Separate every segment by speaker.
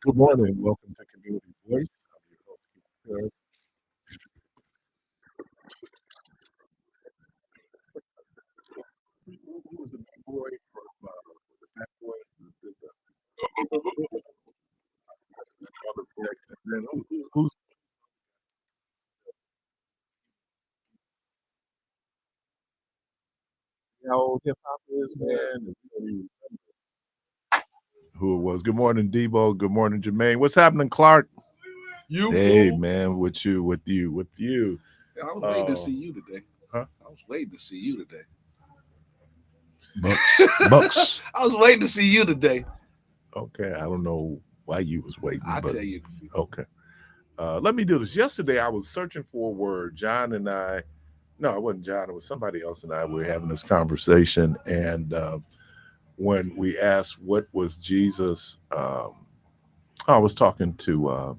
Speaker 1: Good morning. Welcome to Community Voice. I'm your host, Parris. Who was the big boy from the fat boy? The other boy. Then who's how old hip hop is, man? And you don't even who it was. Good morning, Debo. Good morning, Jermaine. What's happening, Clark?
Speaker 2: You
Speaker 1: Hey,
Speaker 2: fool.
Speaker 1: man, with you.
Speaker 2: I was waiting to
Speaker 1: Uh,
Speaker 2: see you today.
Speaker 1: huh?
Speaker 2: I was waiting to see you today.
Speaker 1: Bucks. Bucks.
Speaker 2: I was waiting to see you today.
Speaker 1: Okay, I don't know why you was waiting,
Speaker 2: I
Speaker 1: but
Speaker 2: tell you.
Speaker 1: okay. Let me do this. Yesterday, I was searching for a word. John and I, no, it wasn't John. It was somebody else and I. We were having this conversation, and when we asked what was Jesus, I was talking to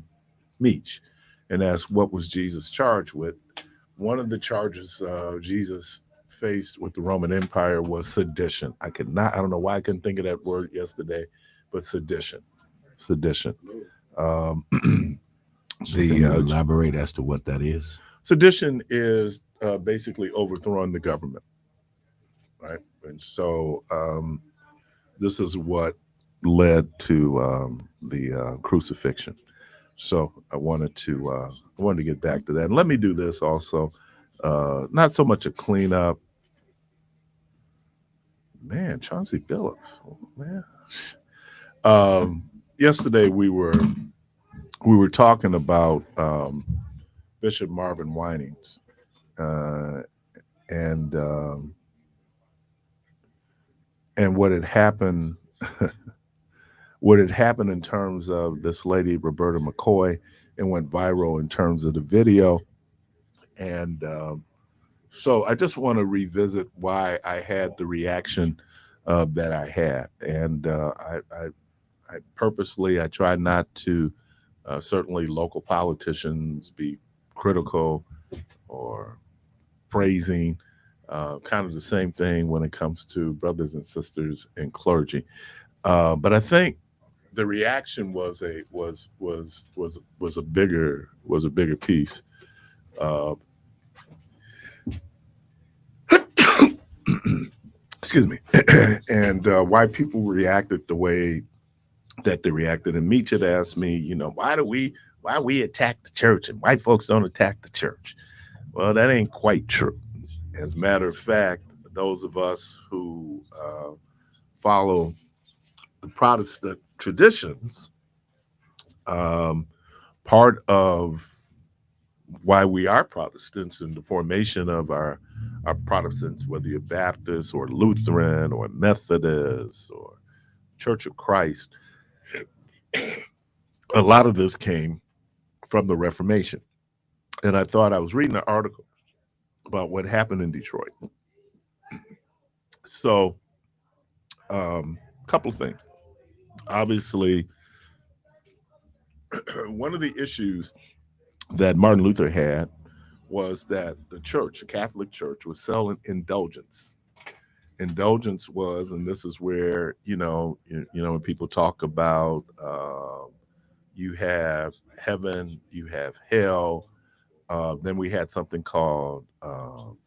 Speaker 1: Meach, and asked what was Jesus charged with. One of the charges Jesus faced with the Roman Empire was sedition. I could not. I don't know why I couldn't think of that word yesterday, but sedition, sedition. Um,
Speaker 3: So can
Speaker 1: the
Speaker 3: you elaborate as to what that is?
Speaker 1: Sedition is basically overthrowing the government, right? And so this is what led to the crucifixion. So I wanted to get back to that. And let me do this also. Not so much a cleanup, man. Chauncey Billups, oh, man. Yesterday we were talking about Bishop Marvin Winings, uh, and what had happened what had happened in terms of this lady Roberta McCoy and went viral in terms of the video. And so I just want to revisit why I had the reaction that I had. And I purposely I try not to certainly local politicians be critical or praising. Kind of the same thing when it comes to brothers and sisters and clergy. But I think the reaction was a bigger piece. Uh, excuse me, and why people reacted the way that they reacted. And Meach had asked me, why we attack the church and white folks don't attack the church. Well, that ain't quite true. As a matter of fact, those of us who follow the Protestant traditions, um, part of why we are Protestants and the formation of our Protestants, whether you're Baptist or Lutheran or Methodist or Church of Christ, a lot of this came from the Reformation. And I thought I was reading an article about what happened in Detroit. So, a couple of things. Obviously, one of the issues that Martin Luther had was that the church, the Catholic Church, was selling indulgence. Indulgence was, and this is where when people talk about you have heaven, you have hell. Then we had something called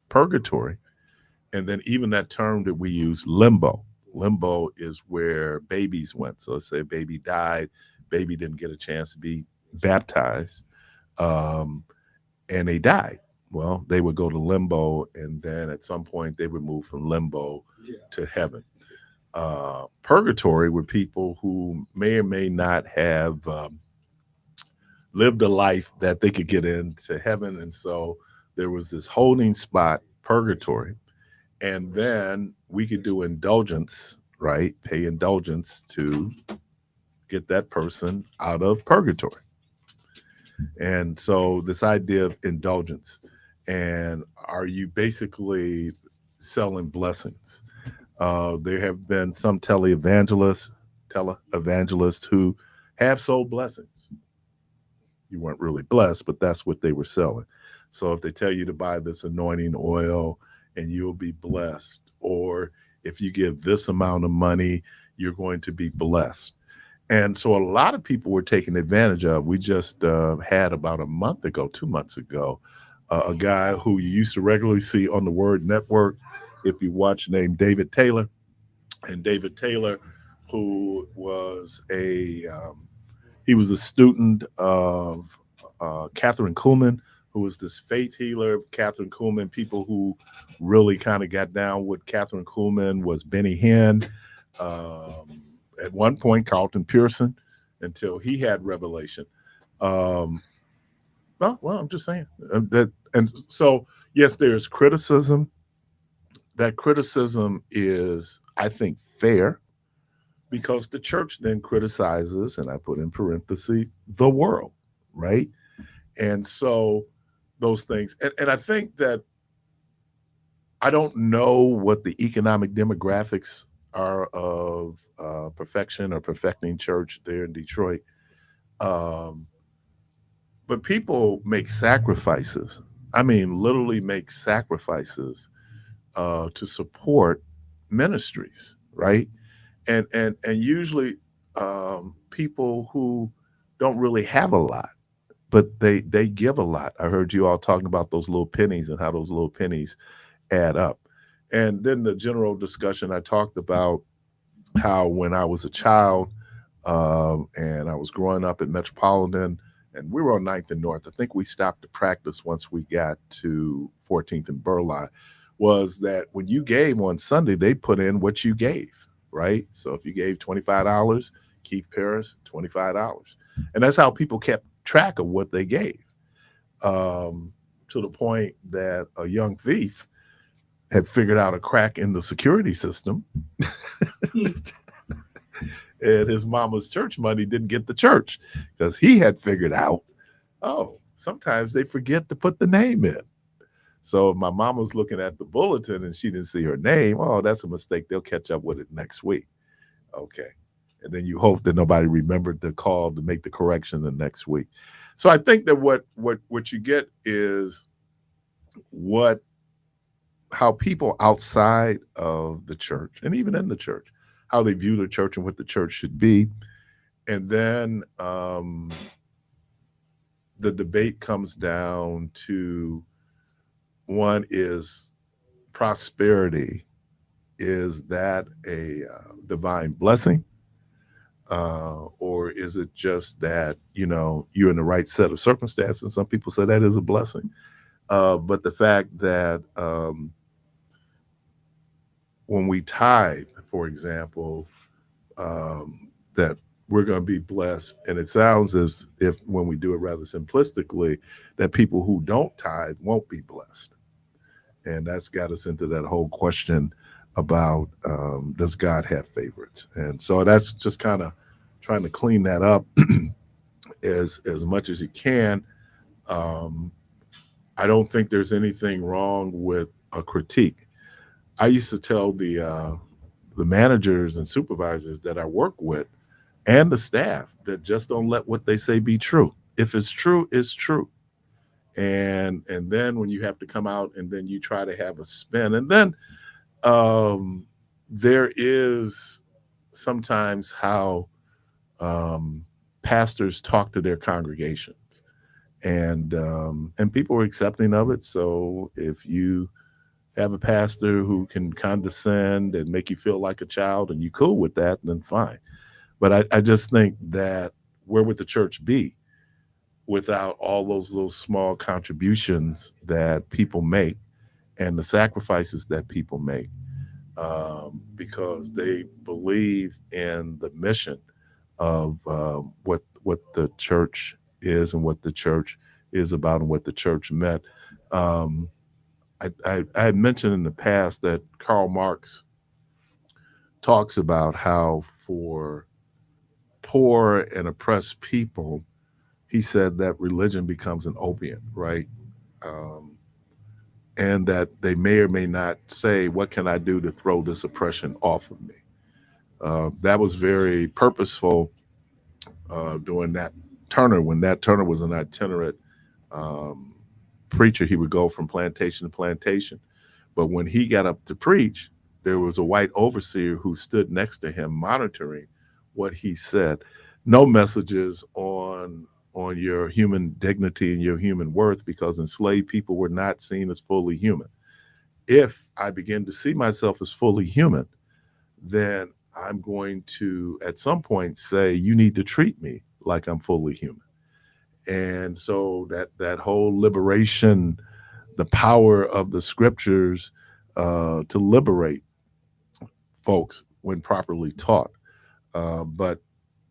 Speaker 1: purgatory, and then even that term that we use, limbo. Limbo is where babies went. So let's say a baby died, baby didn't get a chance to be baptized, um, and they died. Well, they would go to limbo, and then at some point they would move from limbo to heaven. Purgatory were people who may or may not have lived a life that they could get into heaven, and so there was this holding spot, purgatory, and then we could do indulgence, right? Pay indulgence to get that person out of purgatory. And so this idea of indulgence, and are you basically selling blessings? There have been some televangelists who have sold blessings. You weren't really blessed, but that's what they were selling. So if they tell you to buy this anointing oil and you'll be blessed, or if you give this amount of money, you're going to be blessed. And so a lot of people were taking advantage of. We just had about a month ago, 2 months ago, a guy who you used to regularly see on the Word Network, if you watch, named David Taylor. And David Taylor, who was he was a student of Catherine Kuhlman, who was this faith healer. Catherine Kuhlman, people who really kind of got down with Catherine Kuhlman was Benny Hinn, um, at one point Carlton Pearson, until he had revelation. Um, well, I'm just saying that, and so yes, there's criticism. That criticism is, I think, fair because the church then criticizes, and I put in parentheses, the world, right? And so those things, and I think that I don't know what the economic demographics are of Perfection or Perfecting Church there in Detroit. Um, but people make sacrifices. I mean, literally make sacrifices to support ministries, right? And usually people who don't really have a lot, but they give a lot. I heard you all talking about those little pennies and how those little pennies add up. And then the general discussion, I talked about how when I was a child and I was growing up at Metropolitan, and we were on Ninth and North. I think we stopped to practice once we got to 14th and Burleigh. Was that when you gave on Sunday, they put in what you gave, right? So if you gave $25, Keith Parris, $25. And that's how people kept track of what they gave, to the point that a young thief had figured out a crack in the security system. And his mama's church money didn't get the church because he had figured out, oh, sometimes they forget to put the name in. So if my mom was looking at the bulletin and she didn't see her name, oh, that's a mistake. They'll catch up with it next week. Okay. And then you hope that nobody remembered to call to make the correction the next week. So I think that what you get is what how people outside of the church and even in the church, how they view the church and what the church should be. And then the debate comes down to, one is prosperity. Is that a divine blessing? Or is it just that, you're in the right set of circumstances? Some people say that is a blessing. But the fact that when we tithe, for example, that we're going to be blessed. And it sounds as if when we do it rather simplistically, that people who don't tithe won't be blessed. And that's got us into that whole question about does God have favorites? And so that's just kind of trying to clean that up as much as you can. I don't think there's anything wrong with a critique. I used to tell the managers and supervisors that I work with and the staff that just don't let what they say be true. If it's true, it's true. And then when you have to come out and then you try to have a spin, and then there is sometimes how pastors talk to their congregations, and people are accepting of it. So if you have a pastor who can condescend and make you feel like a child and you cool with that, then fine. But I just think that where would the church be without all those little small contributions that people make and the sacrifices that people make, because they believe in the mission of what the church is and what the church is about and what the church meant. Um, I had mentioned in the past that Karl Marx talks about how for poor and oppressed people, he said that religion becomes an opiate, right? Um, and that they may or may not say, what can I do to throw this oppression off of me? That was very purposeful during that Turner, when that Turner was an itinerant um, preacher. He would go from plantation to plantation. But when he got up to preach, there was a white overseer who stood next to him monitoring what he said. no messages on your human dignity and your human worth, because enslaved people were not seen as fully human. If I begin to see myself as fully human, then I'm going to at some point say you need to treat me like I'm fully human. And so that whole liberation, the power of the scriptures to liberate folks when properly taught. But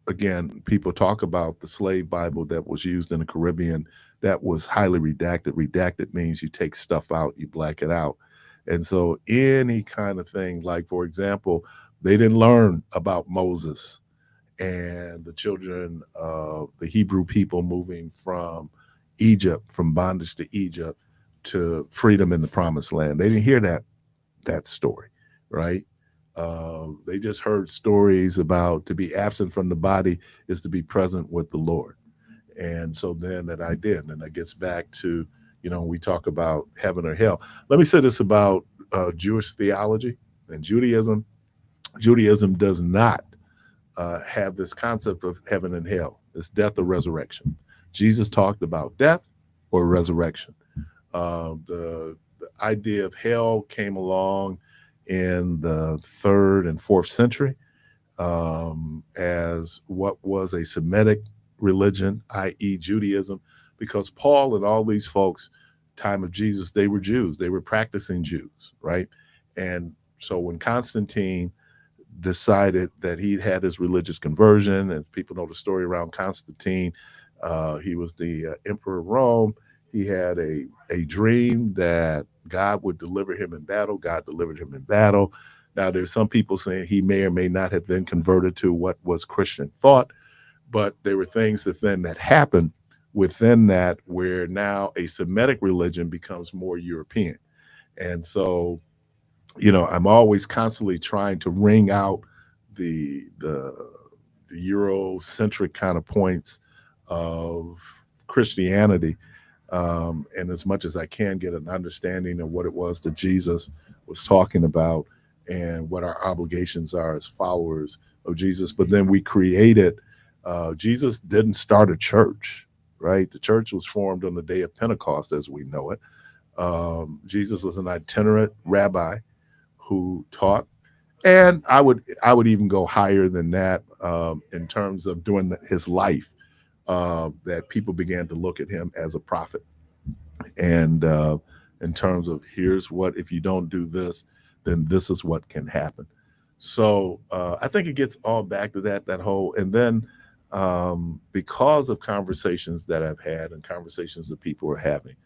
Speaker 1: again, people talk about the slave Bible that was used in the Caribbean that was highly redacted. Redacted means you take stuff out, you black it out. And so any kind of thing, like for example, they didn't learn about Moses and the children of the Hebrew people moving from Egypt, from bondage to Egypt to freedom in the promised land. They didn't hear that story, right? They just heard stories about to be absent from the body is to be present with the Lord. And so then that I did. And that gets back to, we talk about heaven or hell. Let me say this about Jewish theology and Judaism. Judaism does not have this concept of heaven and hell. It's death or resurrection. Jesus talked about death or resurrection. The idea of hell came along in the 3rd and 4th century as what was a Semitic religion, i.e., Judaism, because Paul and all these folks, time of Jesus, they were Jews, they were practicing Jews, right? And so when Constantine decided that he'd had his religious conversion, as people know the story around Constantine, he was the emperor of Rome. He had a dream that God would deliver him in battle. God delivered him in battle. Now, there's some people saying he may or may not have then converted to what was Christian thought, but there were things that happened within that where now a Semitic religion becomes more European. And so, I'm always constantly trying to wring out the Eurocentric kind of points of Christianity, and as much as I can get an understanding of what it was that Jesus was talking about and what our obligations are as followers of Jesus. But then we created, Jesus didn't start a church, right? The church was formed on the day of Pentecost as we know it. Jesus was an itinerant rabbi who taught, and I would even go higher than that in terms of during his life, that people began to look at him as a prophet, and in terms of here's what, if you don't do this, then this is what can happen. So I think it gets all back to that whole, and then because of conversations that I've had and conversations that people are having,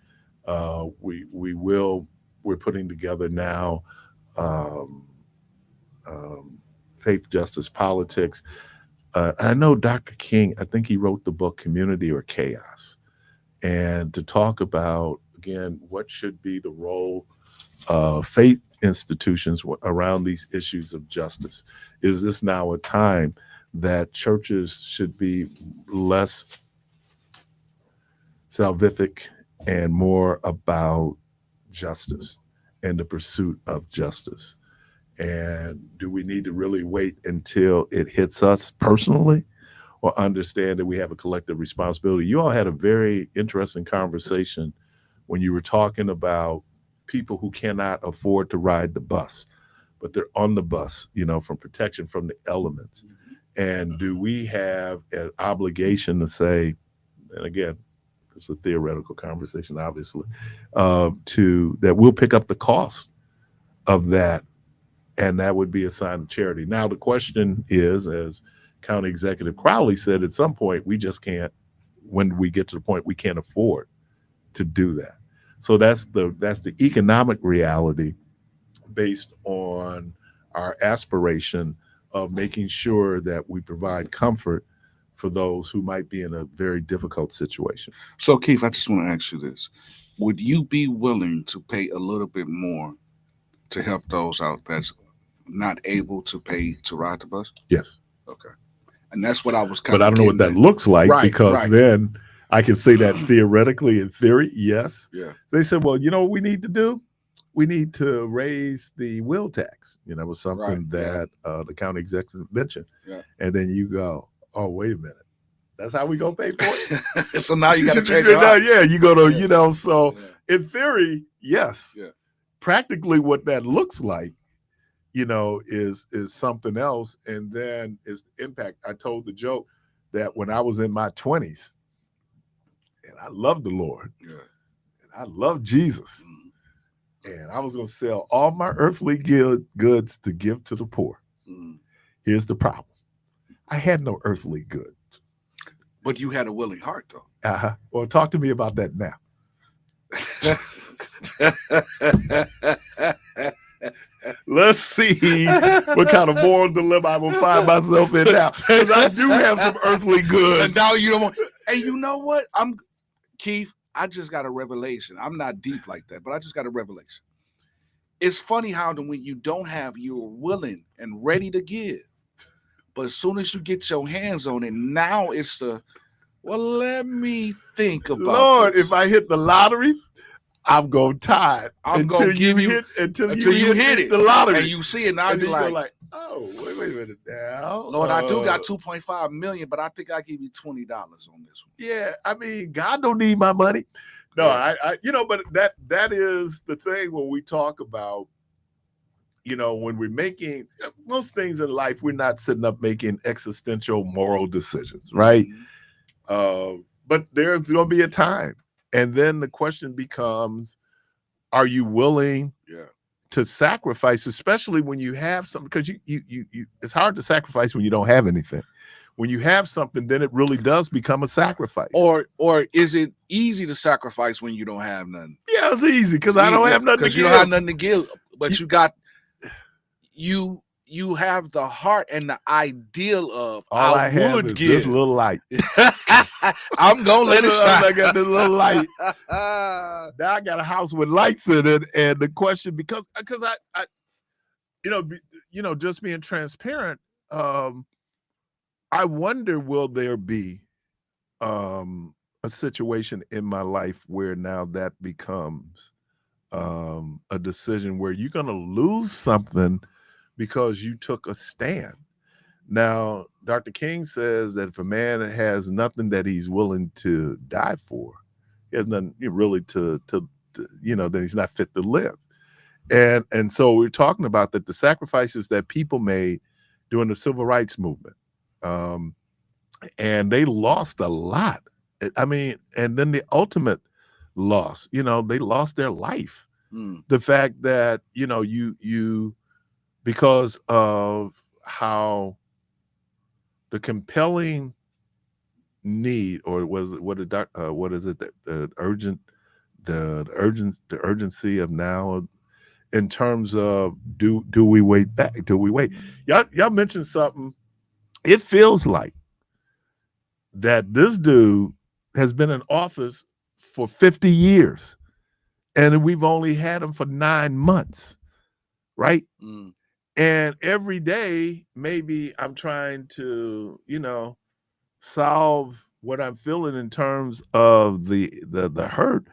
Speaker 1: we're putting together now um, faith, justice, politics. I know Dr. King, I think he wrote the book Community or Chaos, and to talk about, again, what should be the role of faith institutions around these issues of justice. Is this now a time that churches should be less salvific and more about justice and the pursuit of justice? And do we need to really wait until it hits us personally, or understand that we have a collective responsibility? You all had a very interesting conversation when you were talking about people who cannot afford to ride the bus, but they're on the bus, from protection from the elements. And do we have an obligation to say, and again, it's a theoretical conversation, obviously, to that we'll pick up the cost of that, and that would be a sign of charity. Now, the question is, as County Executive Crowley said, at some point, we just can't, when we get to the point, we can't afford to do that. So that's the economic reality based on our aspiration of making sure that we provide comfort for those who might be in a very difficult situation.
Speaker 2: So, Keith, I just want to ask you this. Would you be willing to pay a little bit more to help those out that's not able to pay to ride the bus?
Speaker 1: Yes.
Speaker 2: Okay. And that's what I was kind
Speaker 1: But
Speaker 2: of
Speaker 1: I don't know what that
Speaker 2: getting
Speaker 1: looks like,
Speaker 2: Right,
Speaker 1: because
Speaker 2: right.
Speaker 1: then I can say that theoretically, in theory, yes.
Speaker 2: Yeah.
Speaker 1: They said, well, you know what we need to do? We need to raise the wheel tax. It was something
Speaker 2: Right, yeah.
Speaker 1: that the county executive mentioned.
Speaker 2: Yeah.
Speaker 1: And then you go, oh, wait a minute. That's how we gonna pay for it?
Speaker 2: So now you got to change your heart.
Speaker 1: Yeah, you gonna,
Speaker 2: Yeah.
Speaker 1: so
Speaker 2: Yeah.
Speaker 1: in theory, yes.
Speaker 2: Yeah.
Speaker 1: Practically what that looks like, is something else. And then is the impact. I told the joke that when I was in my 20s, and I loved the Lord,
Speaker 2: Yeah.
Speaker 1: and I loved Jesus,
Speaker 2: Mm.
Speaker 1: and I was gonna sell all my earthly goods to give to the poor.
Speaker 2: Mm.
Speaker 1: Here's the problem. I had no earthly good.
Speaker 2: But you had a willing heart, though.
Speaker 1: Well, talk to me about that now. Let's see what kind of moral dilemma I will find myself in now. Because I do have some earthly goods.
Speaker 2: And now you don't want. Hey, you know what? Keith. I just got a revelation. I'm not deep like that, but I just got a revelation. It's funny how when you don't have, you're willing and ready to give, but as soon as you get your hands on it, now it's well, let me think about
Speaker 1: Lord,
Speaker 2: this.
Speaker 1: if I hit the lottery, I'm gonna tithe.
Speaker 2: I'm gonna give you
Speaker 1: until you hit it. The lottery.
Speaker 2: And you see it now,
Speaker 1: and
Speaker 2: you're
Speaker 1: like, oh, wait a minute now.
Speaker 2: Lord, I do got 2.5 million, but I think I give you $20 on this one.
Speaker 1: Yeah, I mean, God don't need my money. No,
Speaker 2: Yeah.
Speaker 1: I but that is the thing when we talk about, when we're making most things in life, we're not sitting up making existential moral decisions, right?
Speaker 2: Mm-hmm.
Speaker 1: But there's going to be a time. And then the question becomes, are you willing to sacrifice, especially when you have something? Because you it's hard to sacrifice when you don't have anything. When you have something, then it really does become a sacrifice.
Speaker 2: Or is it easy to sacrifice when you don't have nothing?
Speaker 1: Yeah, it's easy because I don't have nothing to give.
Speaker 2: Because you don't have nothing to give, but you got you have the heart and the ideal of
Speaker 1: all I have
Speaker 2: would
Speaker 1: is
Speaker 2: give
Speaker 1: this little light.
Speaker 2: I'm gonna let it shine.
Speaker 1: I got this little light. Now I got a house with lights in it, and the question because I just being transparent, I wonder, will there be a situation in my life where now that becomes a decision where you're going to lose something because you took a stand. Now, Dr. King says that if a man has nothing that he's willing to die for, he has nothing really to then he's not fit to live. And so we're talking about that the sacrifices that people made during the civil rights movement, and they lost a lot. I mean, and then the ultimate loss, they lost their life. The fact that, you because of how the compelling need, or what is it that the urgency of now, in terms of do we wait back? Do we wait? Y'all mentioned something. It feels like that this dude has been in office for 50 years and we've only had him for 9 months, right? And every day, maybe I'm trying to, solve what I'm feeling in terms of the hurt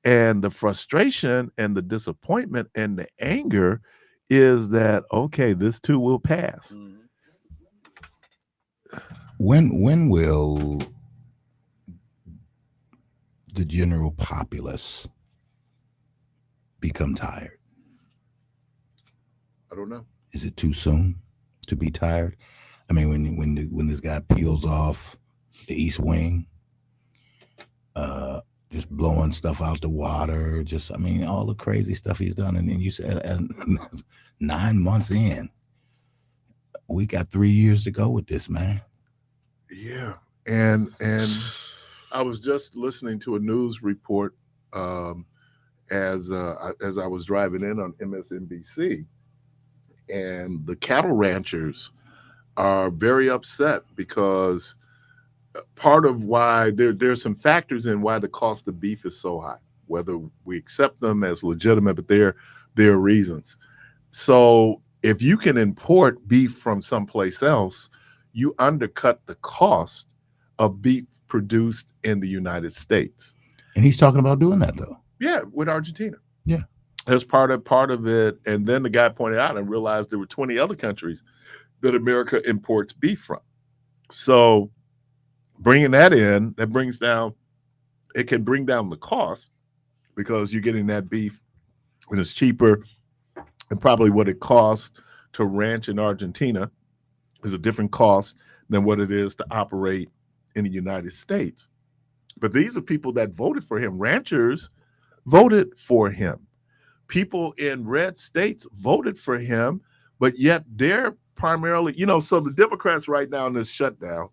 Speaker 1: and the frustration and the disappointment and the anger is that, okay, this too will pass.
Speaker 3: When will the general populace become tired?
Speaker 1: I don't know.
Speaker 3: Is it too soon to be tired? I mean, when this guy peels off the East Wing, just blowing stuff out the water, all the crazy stuff he's done, and you said 9 months in, we got 3 years to go with this, man.
Speaker 1: Yeah, and I was just listening to a news report as I was driving in on MSNBC. And the cattle ranchers are very upset because part of why there's some factors in why the cost of beef is so high, whether we accept them as legitimate, but there are reasons. So if you can import beef from someplace else, you undercut the cost of beef produced in the United States.
Speaker 3: And he's talking about doing that, though.
Speaker 1: Yeah, with Argentina.
Speaker 3: Yeah.
Speaker 1: That's part of it. And then the guy pointed out and realized there were 20 other countries that America imports beef from. So bringing that in, it can bring down the cost because you're getting that beef and it's cheaper, and probably what it costs to ranch in Argentina is a different cost than what it is to operate in the United States. But these are people that voted for him. Ranchers voted for him. People in red states voted for him, but yet they're primarily, so the Democrats right now in this shutdown,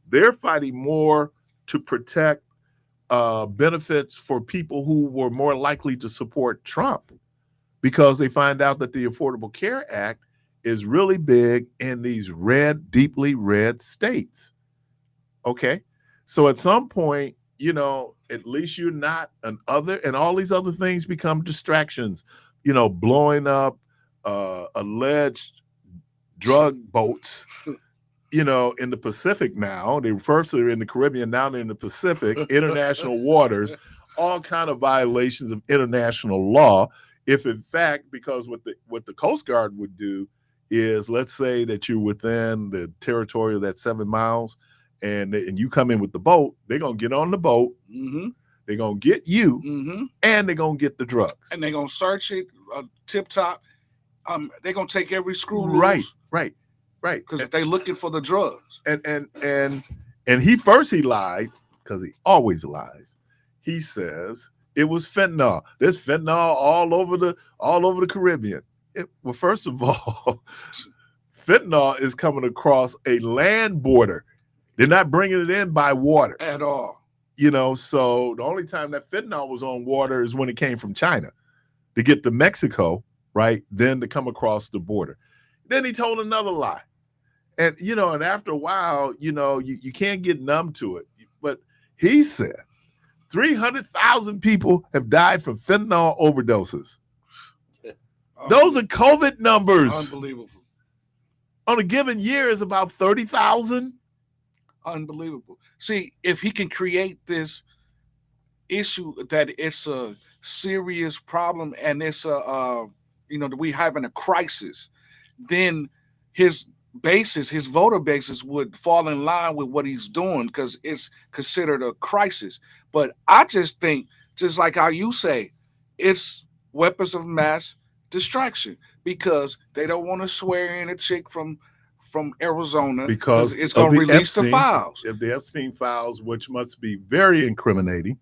Speaker 1: they're fighting more to protect benefits for people who were more likely to support Trump, because they find out that the Affordable Care Act is really big in these deeply red states. Okay. So at some point, at least you're not and all these other things become distractions, blowing up alleged drug boats, in the Pacific now. They first were in the Caribbean, now they're in the Pacific, international waters, all kind of violations of international law. If in fact, because what the Coast Guard would do is, let's say that you're within the territory of that 7 miles, and you come in with the boat, they're going to get on the boat,
Speaker 2: Mm-hmm.
Speaker 1: they're going to get you,
Speaker 2: Mm-hmm.
Speaker 1: and they're going to get the drugs.
Speaker 2: And they're going to search it tip top. They're going to take every screw loose.
Speaker 1: Right.
Speaker 2: Because they're looking for the drugs.
Speaker 1: And he lied, because he always lies. He says it was fentanyl. There's fentanyl all over the Caribbean. Well, first of all, fentanyl is coming across a land border. They're not bringing it in by water
Speaker 2: At all.
Speaker 1: So the only time that fentanyl was on water is when it came from China to get to Mexico, right? Then to come across the border. Then he told another lie. And, and after a while, you can't get numb to it. But he said 300,000 people have died from fentanyl overdoses. Those are COVID numbers.
Speaker 2: Unbelievable.
Speaker 1: On a given year is about 30,000.
Speaker 2: Unbelievable. See, if he can create this issue that it's a serious problem and it's we having a crisis, then his voter basis would fall in line with what he's doing, because it's considered a crisis. But I just think, just like how you say, it's weapons of mass distraction, because they don't want to swear in a chick from Arizona
Speaker 1: because
Speaker 2: it's going to release the files.
Speaker 1: If the Epstein files, which must be very incriminating,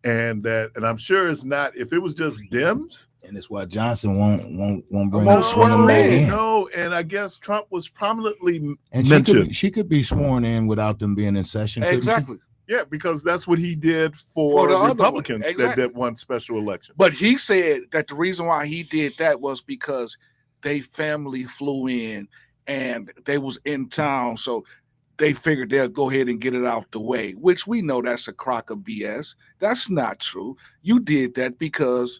Speaker 1: and I'm sure it's not. If it was just Dems,
Speaker 3: and it's why Johnson won't bring
Speaker 1: them
Speaker 3: back in.
Speaker 1: No, and I guess Trump was prominently
Speaker 3: and
Speaker 1: mentioned.
Speaker 3: She could be sworn in without them being in session.
Speaker 2: Exactly.
Speaker 1: Yeah, because that's what he did for the Republicans that won special election.
Speaker 2: But he said that the reason why he did that was because they family flew in and they was in town, so they figured they'll go ahead and get it out the way, which we know that's a crock of BS. That's not true. You did that because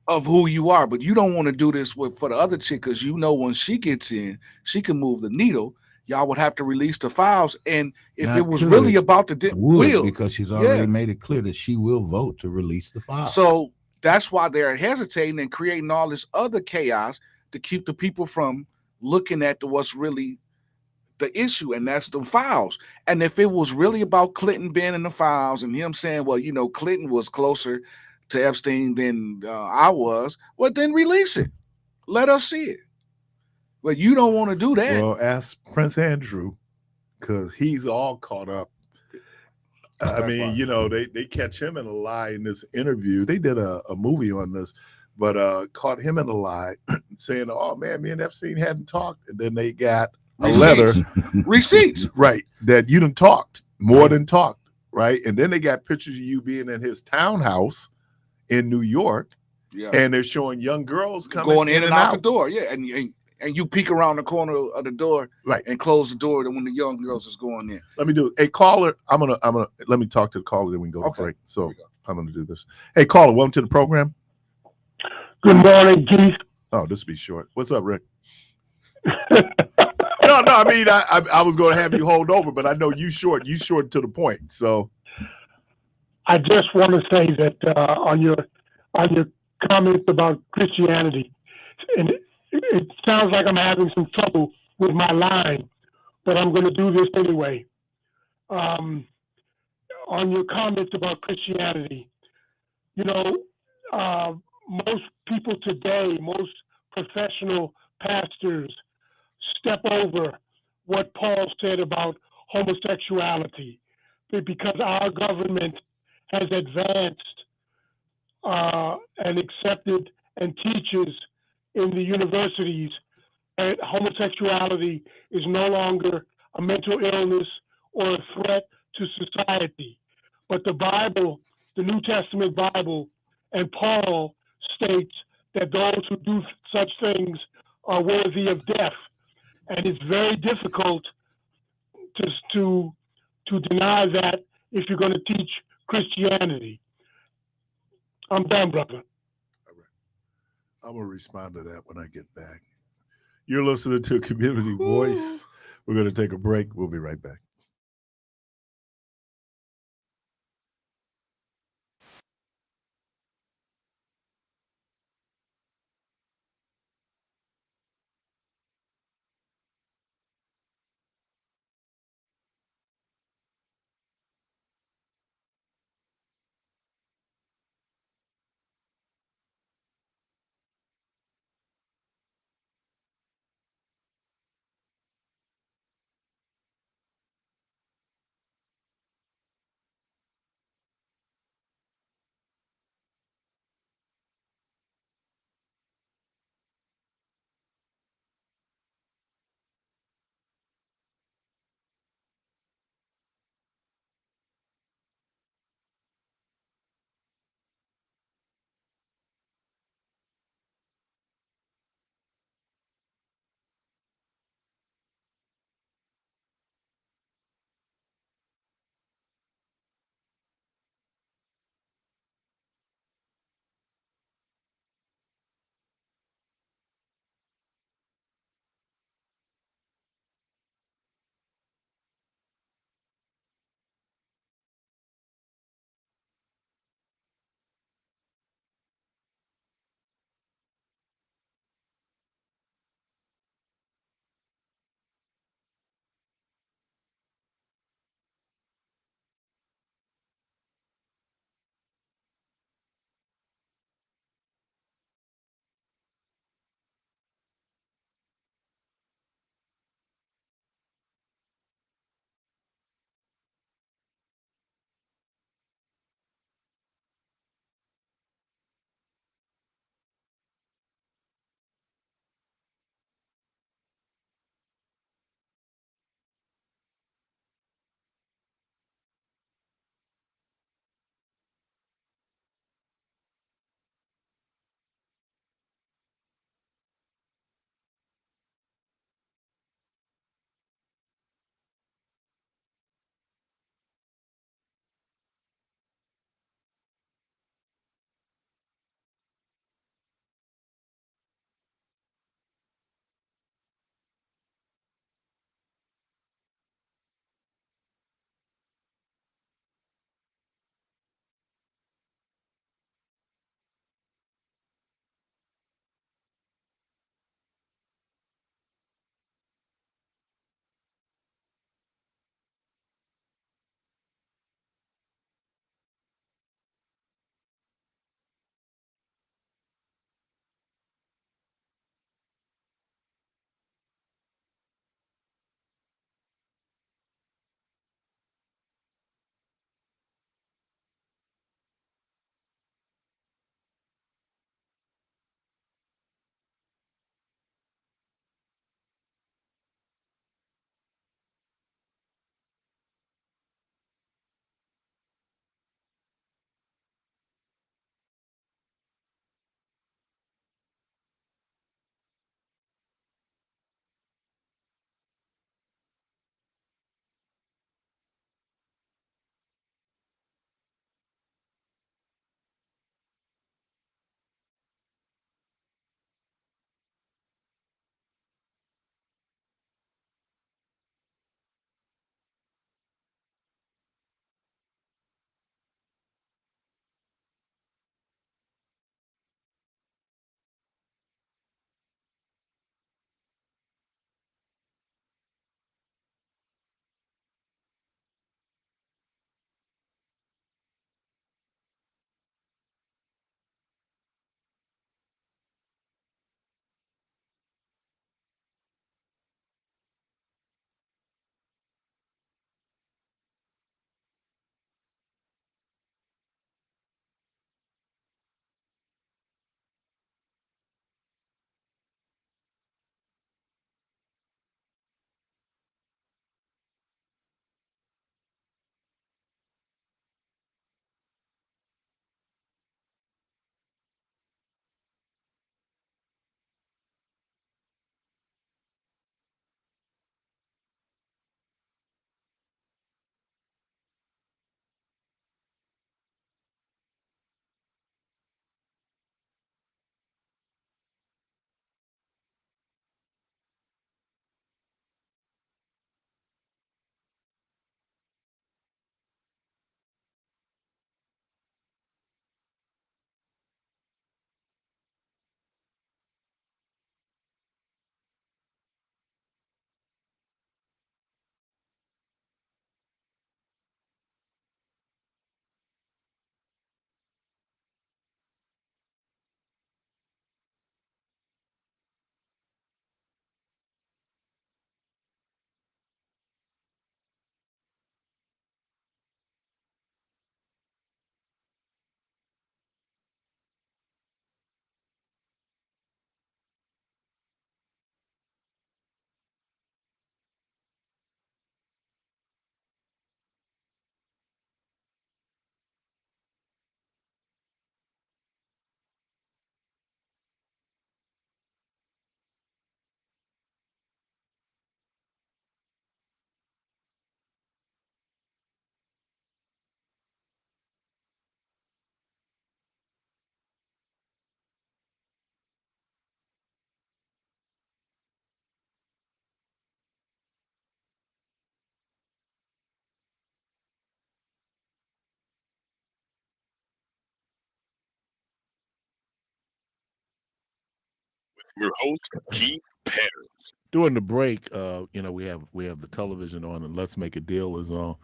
Speaker 2: of who you are, but you don't want to do this for the other chick, because when she gets in, she can move the needle. Y'all would have to release the files, and if it was really about the
Speaker 3: because she's already made it clear that she will vote to release the files.
Speaker 2: So that's why they're hesitating and creating all this other chaos to keep the people from looking at what's really the issue, and that's the files. And if it was really about Clinton being in the files and him saying, well, Clinton was closer to Epstein than I was, well, then release it. Let us see it. But you don't want to do that.
Speaker 1: Well, ask Prince Andrew, because he's all caught up. I mean, they catch him in a lie in this interview. They did a movie on this, but caught him in a lie, saying, oh, man, me and Epstein hadn't talked. And then they got a letter.
Speaker 2: Receipts.
Speaker 1: Right, that you done talked, more than talked, right? And then they got pictures of you being in his townhouse in New York, and they're showing young girls
Speaker 2: going in and out the door, and you peek around the corner of the door,
Speaker 1: right,
Speaker 2: and close the door when the young girls is going in.
Speaker 1: Let me do it. Hey, caller, I'm gonna let me talk to the caller, then we can go to break. So I'm gonna do this. Hey, caller, welcome to the program.
Speaker 4: Good morning, Keith.
Speaker 1: Oh, this will be short. What's up, Rick? No, I mean, I was going to have you hold over, but I know you short to the point. So
Speaker 4: I just want to say that on your comments about Christianity, and it sounds like I'm having some trouble with my line. but I'm going to do this anyway. Um, on your comments about Christianity, you know, uh, most people today, most professional pastors step over what Paul said about homosexuality because our government has advanced and accepted and teaches in the universities that homosexuality is no longer a mental illness or a threat to society. But the Bible, the New Testament Bible, and Paul states that those who do such things are worthy of death. And it's very difficult to, to, to deny that if you're going to teach Christianity. I'm done, brother.
Speaker 1: All right. I'm gonna respond to that when I get back. You're listening to Community Voice. We're gonna take a break. We'll be right back.
Speaker 5: Your host, Keith Parris.
Speaker 1: During the break, we have the television on and Let's Make a Deal is on,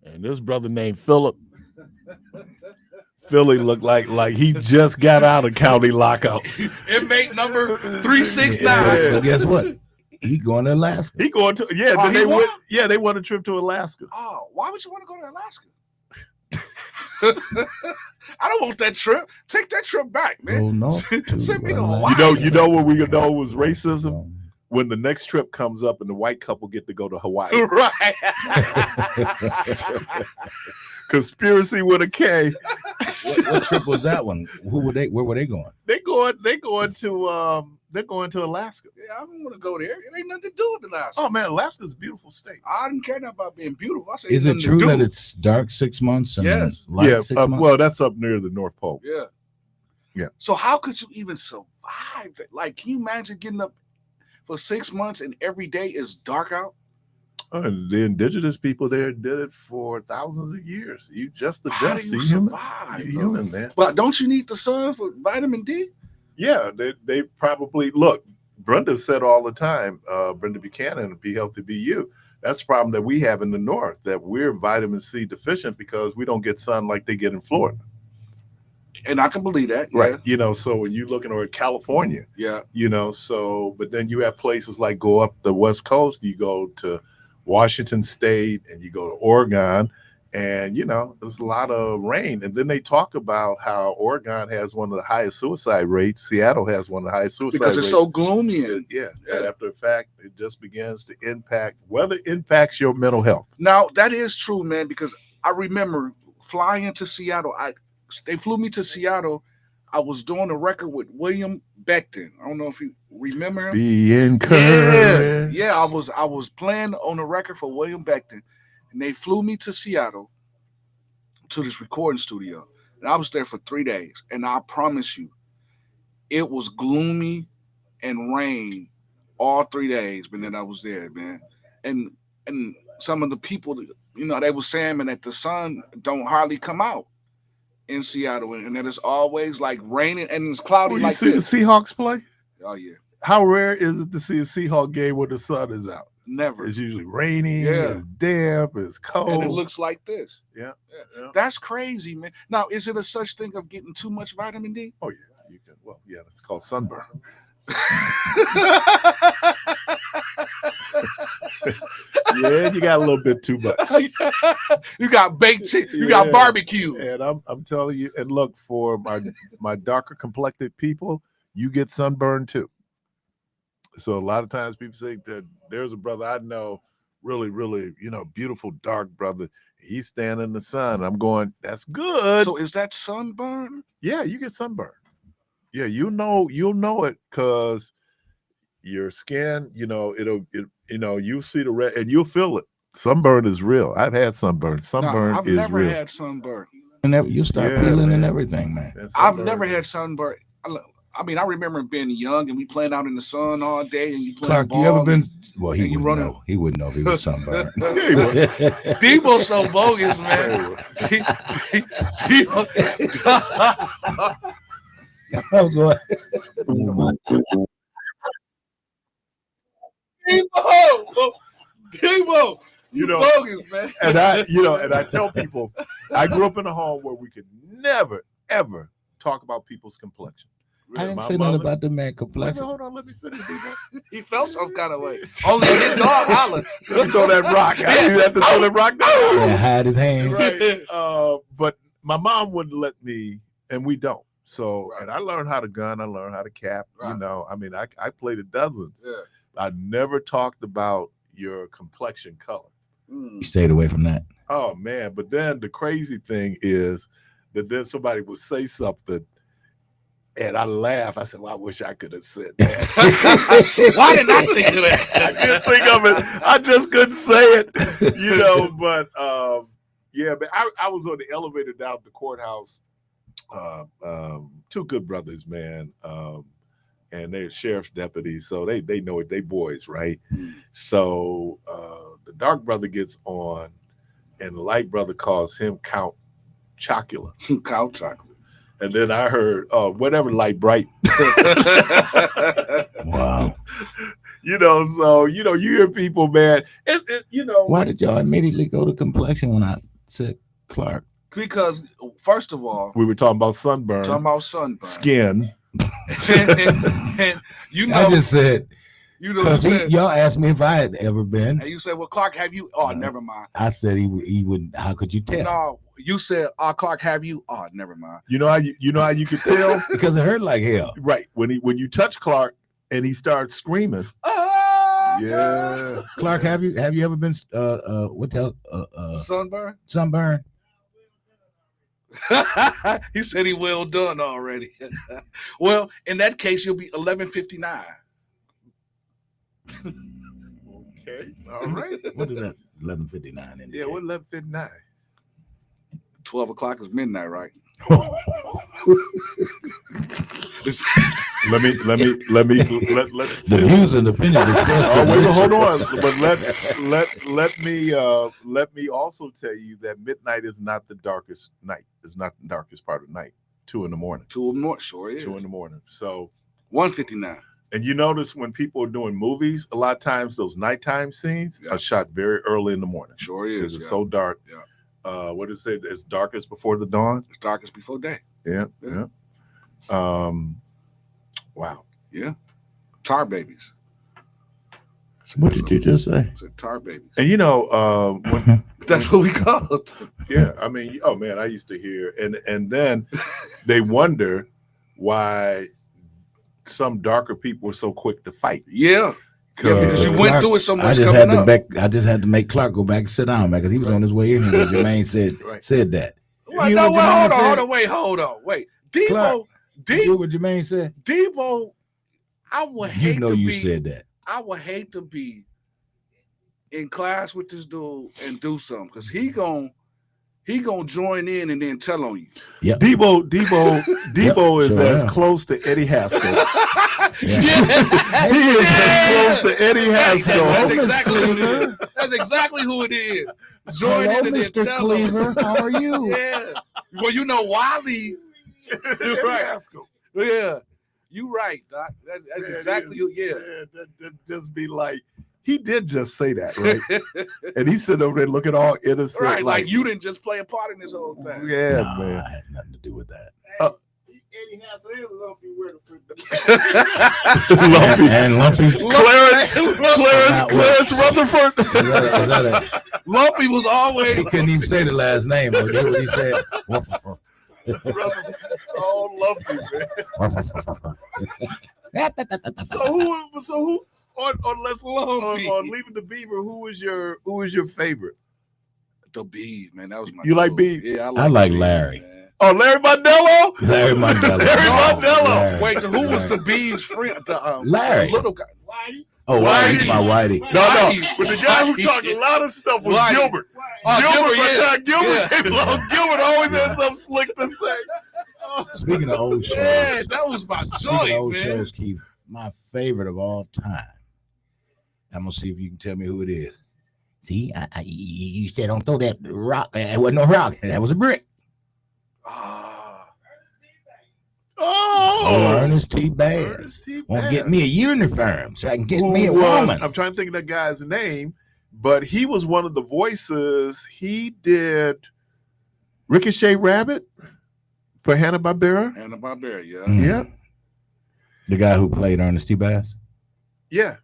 Speaker 1: and this brother named Philip. Philly looked like he just got out of county lockup.
Speaker 2: Inmate number 369.
Speaker 3: But guess what? He going to Alaska.
Speaker 1: He going to they won a trip to Alaska.
Speaker 2: Oh, why would you want to go to Alaska? I don't want that trip. Take that trip back, man.
Speaker 3: Oh, no.
Speaker 2: Send me to Hawaii.
Speaker 1: You know what we know was racism? When the next trip comes up and the white couple get to go to Hawaii.
Speaker 2: Right.
Speaker 1: Conspiracy with a K.
Speaker 3: What trip was that one? Where were they going?
Speaker 1: They're going to Alaska.
Speaker 2: Yeah, I don't want to go there. It ain't nothing to do with Alaska.
Speaker 1: Oh man, Alaska's a beautiful state.
Speaker 2: I didn't care about being beautiful. I said,
Speaker 3: Is it true that it's dark 6 months and
Speaker 2: yes,
Speaker 3: light 6 months?
Speaker 1: Well, that's up near the North Pole.
Speaker 2: Yeah.
Speaker 1: Yeah.
Speaker 2: So how could you even survive that? Like, can you imagine getting up for 6 months and every day is dark out?
Speaker 1: The indigenous people there did it for thousands of years. You just the
Speaker 2: How
Speaker 1: dust.
Speaker 2: do you
Speaker 1: Human.
Speaker 2: survive?
Speaker 1: You're human, man.
Speaker 2: But don't you need the sun for vitamin D?
Speaker 1: Yeah, they probably look. Brenda said all the time, Brenda Buchanan, Be Healthy, Be You. That's the problem that we have in the North, that we're vitamin C deficient because we don't get sun like they get in Florida.
Speaker 2: And I can believe that.
Speaker 1: Right. So when you're looking at California,
Speaker 2: Yeah.
Speaker 1: but then you have places like go up the West Coast, you go to Washington State and you go to Oregon, and there's a lot of rain. And then they talk about how Oregon has one of the highest suicide rates. Seattle has one of the highest suicide rates.
Speaker 2: Because it's so gloomy. And
Speaker 1: After the fact, it just begins to impact, weather impacts your mental health.
Speaker 2: Now, that is true, man, because I remember flying into Seattle. They flew me to Seattle. I was doing a record with William Beckton. I don't know if you remember him.
Speaker 1: Be encouraged.
Speaker 2: Yeah. I was playing on a record for William Beckton, and they flew me to Seattle to this recording studio, and I was there for 3 days. And I promise you, it was gloomy and rain all 3 days. But then I was there, man, and some of the people, they were saying that the sun don't hardly come out in Seattle, and that it's always like raining and it's cloudy.
Speaker 1: You
Speaker 2: like
Speaker 1: see
Speaker 2: this.
Speaker 1: the Seahawks play?
Speaker 2: Oh yeah.
Speaker 1: How rare is it to see a Seahawk game where the sun is out?
Speaker 2: Never.
Speaker 1: It's usually rainy.
Speaker 2: Yeah.
Speaker 1: It's damp. It's cold.
Speaker 2: And it looks like this.
Speaker 1: Yeah.
Speaker 2: That's crazy, man. Now, is it a such thing of getting too much vitamin D?
Speaker 1: Oh yeah, you can. Well, yeah, it's called sunburn. Yeah, you got a little bit too much.
Speaker 2: You got baked chicken. You got barbecue.
Speaker 1: And I'm telling you, and look, for my darker complected people, you get sunburn too. So a lot of times people say that there's a brother I know, really, really, beautiful dark brother. He's standing in the sun. I'm going, that's good.
Speaker 2: So is that sunburn?
Speaker 1: Yeah, you get sunburn. Yeah, you'll know it because your skin, you'll see the red and you'll feel it. Sunburn is real. I've had sunburn. Sunburn
Speaker 2: I've
Speaker 1: is
Speaker 2: never
Speaker 1: real.
Speaker 2: had sunburn.
Speaker 3: And you start peeling and everything, man.
Speaker 2: I've never had sunburn. I mean, I remember being young and we playing out in the sun all day, and you playing
Speaker 3: Clark,
Speaker 2: ball.
Speaker 3: you ever been? Well, he
Speaker 2: and
Speaker 3: wouldn't know. He wouldn't know if he was sunburned.
Speaker 2: Debo's so bogus, man.
Speaker 3: I was going.
Speaker 2: Debo, you bogus, man.
Speaker 1: And I tell people, I grew up in a home where we could never, ever talk about people's complexion.
Speaker 3: I didn't say nothing about the man complexion.
Speaker 1: Hold on, let me finish.
Speaker 2: He felt some kind of way. Only his dog hollered.
Speaker 1: Let me throw that rock. You have to throw that rock down.
Speaker 3: Yeah, hide his hand.
Speaker 1: Right. But my mom wouldn't let me, and we don't. So, and I learned how to gun. I learned how to cap.
Speaker 2: Right.
Speaker 1: I played at dozens.
Speaker 2: Yeah.
Speaker 1: I never talked about your complexion color.
Speaker 3: You stayed away from that.
Speaker 1: Oh man! But then the crazy thing is that then somebody would say something, and I laugh. I said, "Well, I wish I could have said that."
Speaker 2: Why didn't I think of that?
Speaker 1: I couldn't think of it. I just couldn't say it, But yeah, but I was on the elevator down at the courthouse. Two good brothers, man. And they're sheriff's deputies, so they know it. They boys, right? So the dark brother gets on, and the light brother calls him Count Chocula.
Speaker 2: Count Chocula.
Speaker 1: And then I heard, whatever light bright.
Speaker 3: Wow.
Speaker 1: So you hear people, man.
Speaker 3: Why did y'all immediately go to complexion when I said Clark?
Speaker 2: Because first of all,
Speaker 1: we were talking about sunburn, skin.
Speaker 2: and
Speaker 3: I just said,
Speaker 2: because
Speaker 3: y'all asked me if I had ever been.
Speaker 2: And you said, well, Clark, have you? Oh, never mind.
Speaker 3: I said he would. How could you tell?
Speaker 2: No, you said, Clark, have you? Oh, never mind.
Speaker 1: You know how you could tell?
Speaker 3: Because it hurt like hell.
Speaker 1: Right. When you touch Clark and he starts screaming. Yeah.
Speaker 3: Clark, have you ever been what the
Speaker 2: sunburn?
Speaker 3: Sunburn.
Speaker 2: He said he well done already. Well, in that case, you'll be 11:59.
Speaker 1: Okay. All right.
Speaker 3: What is that? 11:59.
Speaker 1: Yeah, what 11:59?
Speaker 2: 12 o'clock is midnight, right?
Speaker 1: let me
Speaker 3: the views and opinions expressed.
Speaker 1: Oh, wait, hold on. But let me also tell you that midnight is not the darkest night. It's not the darkest part of the night. 2 in the morning.
Speaker 2: 2 in the morning, sure is.
Speaker 1: 2 in the morning. So
Speaker 2: 1:59.
Speaker 1: And you notice when people are doing movies, a lot of times those nighttime scenes are shot very early in the morning.
Speaker 2: Sure is.
Speaker 1: Because it's so dark.
Speaker 2: Yeah.
Speaker 1: What did it say? It's darkest before the dawn.
Speaker 2: It's darkest before day.
Speaker 1: Yeah. Wow.
Speaker 2: Yeah. Tar babies.
Speaker 3: What did you just say?
Speaker 2: It's tar babies.
Speaker 1: And
Speaker 2: that's what we call it.
Speaker 1: Yeah. I mean, oh man, I used to hear, and then they wonder why some darker people were so quick to fight.
Speaker 2: Yeah. Because you went through it so much.
Speaker 3: I just had to make Clark go back and sit down, man, because he was on his way in here when Jermaine said that.
Speaker 2: Well, hold on. Wait. Debo.
Speaker 3: What Jermaine said?
Speaker 2: Debo, I would hate to be.
Speaker 3: You said that.
Speaker 2: I would hate to be in class with this dude and do something, because he gonna join in and then tell on you.
Speaker 3: Yeah.
Speaker 1: Debo is as close to Eddie Haskell. He is as close to Eddie Haskell.
Speaker 2: That's exactly who it is. Join in and
Speaker 3: Mr.
Speaker 2: then tell
Speaker 3: Cleaver. How are you?
Speaker 2: Yeah. Well, Wiley. Right. Haskell. Yeah. You right, Doc. That's exactly who. Yeah.
Speaker 1: That just be like, he did just say that, right? And he sitting over there looking all innocent.
Speaker 2: Right, like you didn't just play a part in this whole thing.
Speaker 1: Yeah,
Speaker 3: no,
Speaker 1: man.
Speaker 3: I had nothing to do with that.
Speaker 6: Eddie Haskell and Lumpy were the
Speaker 3: Lumpy.
Speaker 1: Clarence Rutherford.
Speaker 2: Lumpy was always.
Speaker 3: He couldn't even say the last name. Or what he said.
Speaker 1: Oh, Lumpy, man. So who? On Let's Alone on Leaving the Beaver, who was your favorite?
Speaker 2: The Beeve, man. That was my.
Speaker 1: You like Beeve?
Speaker 2: Yeah,
Speaker 3: I like Larry.
Speaker 2: Man.
Speaker 1: Oh, Larry Mondello.
Speaker 3: Larry Mondello.
Speaker 2: Wait, who was the Beeve's friend?
Speaker 3: Larry.
Speaker 2: The little guy. Whitey.
Speaker 3: Oh, Whitey. My Whitey.
Speaker 1: No. But the guy who talked a lot of stuff was Whitey. Gilbert. Gilbert always had something slick to say.
Speaker 3: Speaking of old shows.
Speaker 2: Yeah, that was my joint,
Speaker 3: old
Speaker 2: man.
Speaker 3: Shows, Keith. My favorite of all time. I'm gonna see if you can tell me who it is. See, you said don't throw that rock. It wasn't no rock. That was a brick. Ernest T. Bass. Won't get me a uniform so I can get me a woman.
Speaker 1: I'm trying to think of that guy's name, but he was one of the voices. He did Ricochet Rabbit for Hanna-Barbera.
Speaker 2: Yeah.
Speaker 3: Mm-hmm.
Speaker 1: Yeah.
Speaker 3: The guy who played Ernest T. Bass.
Speaker 1: Yeah.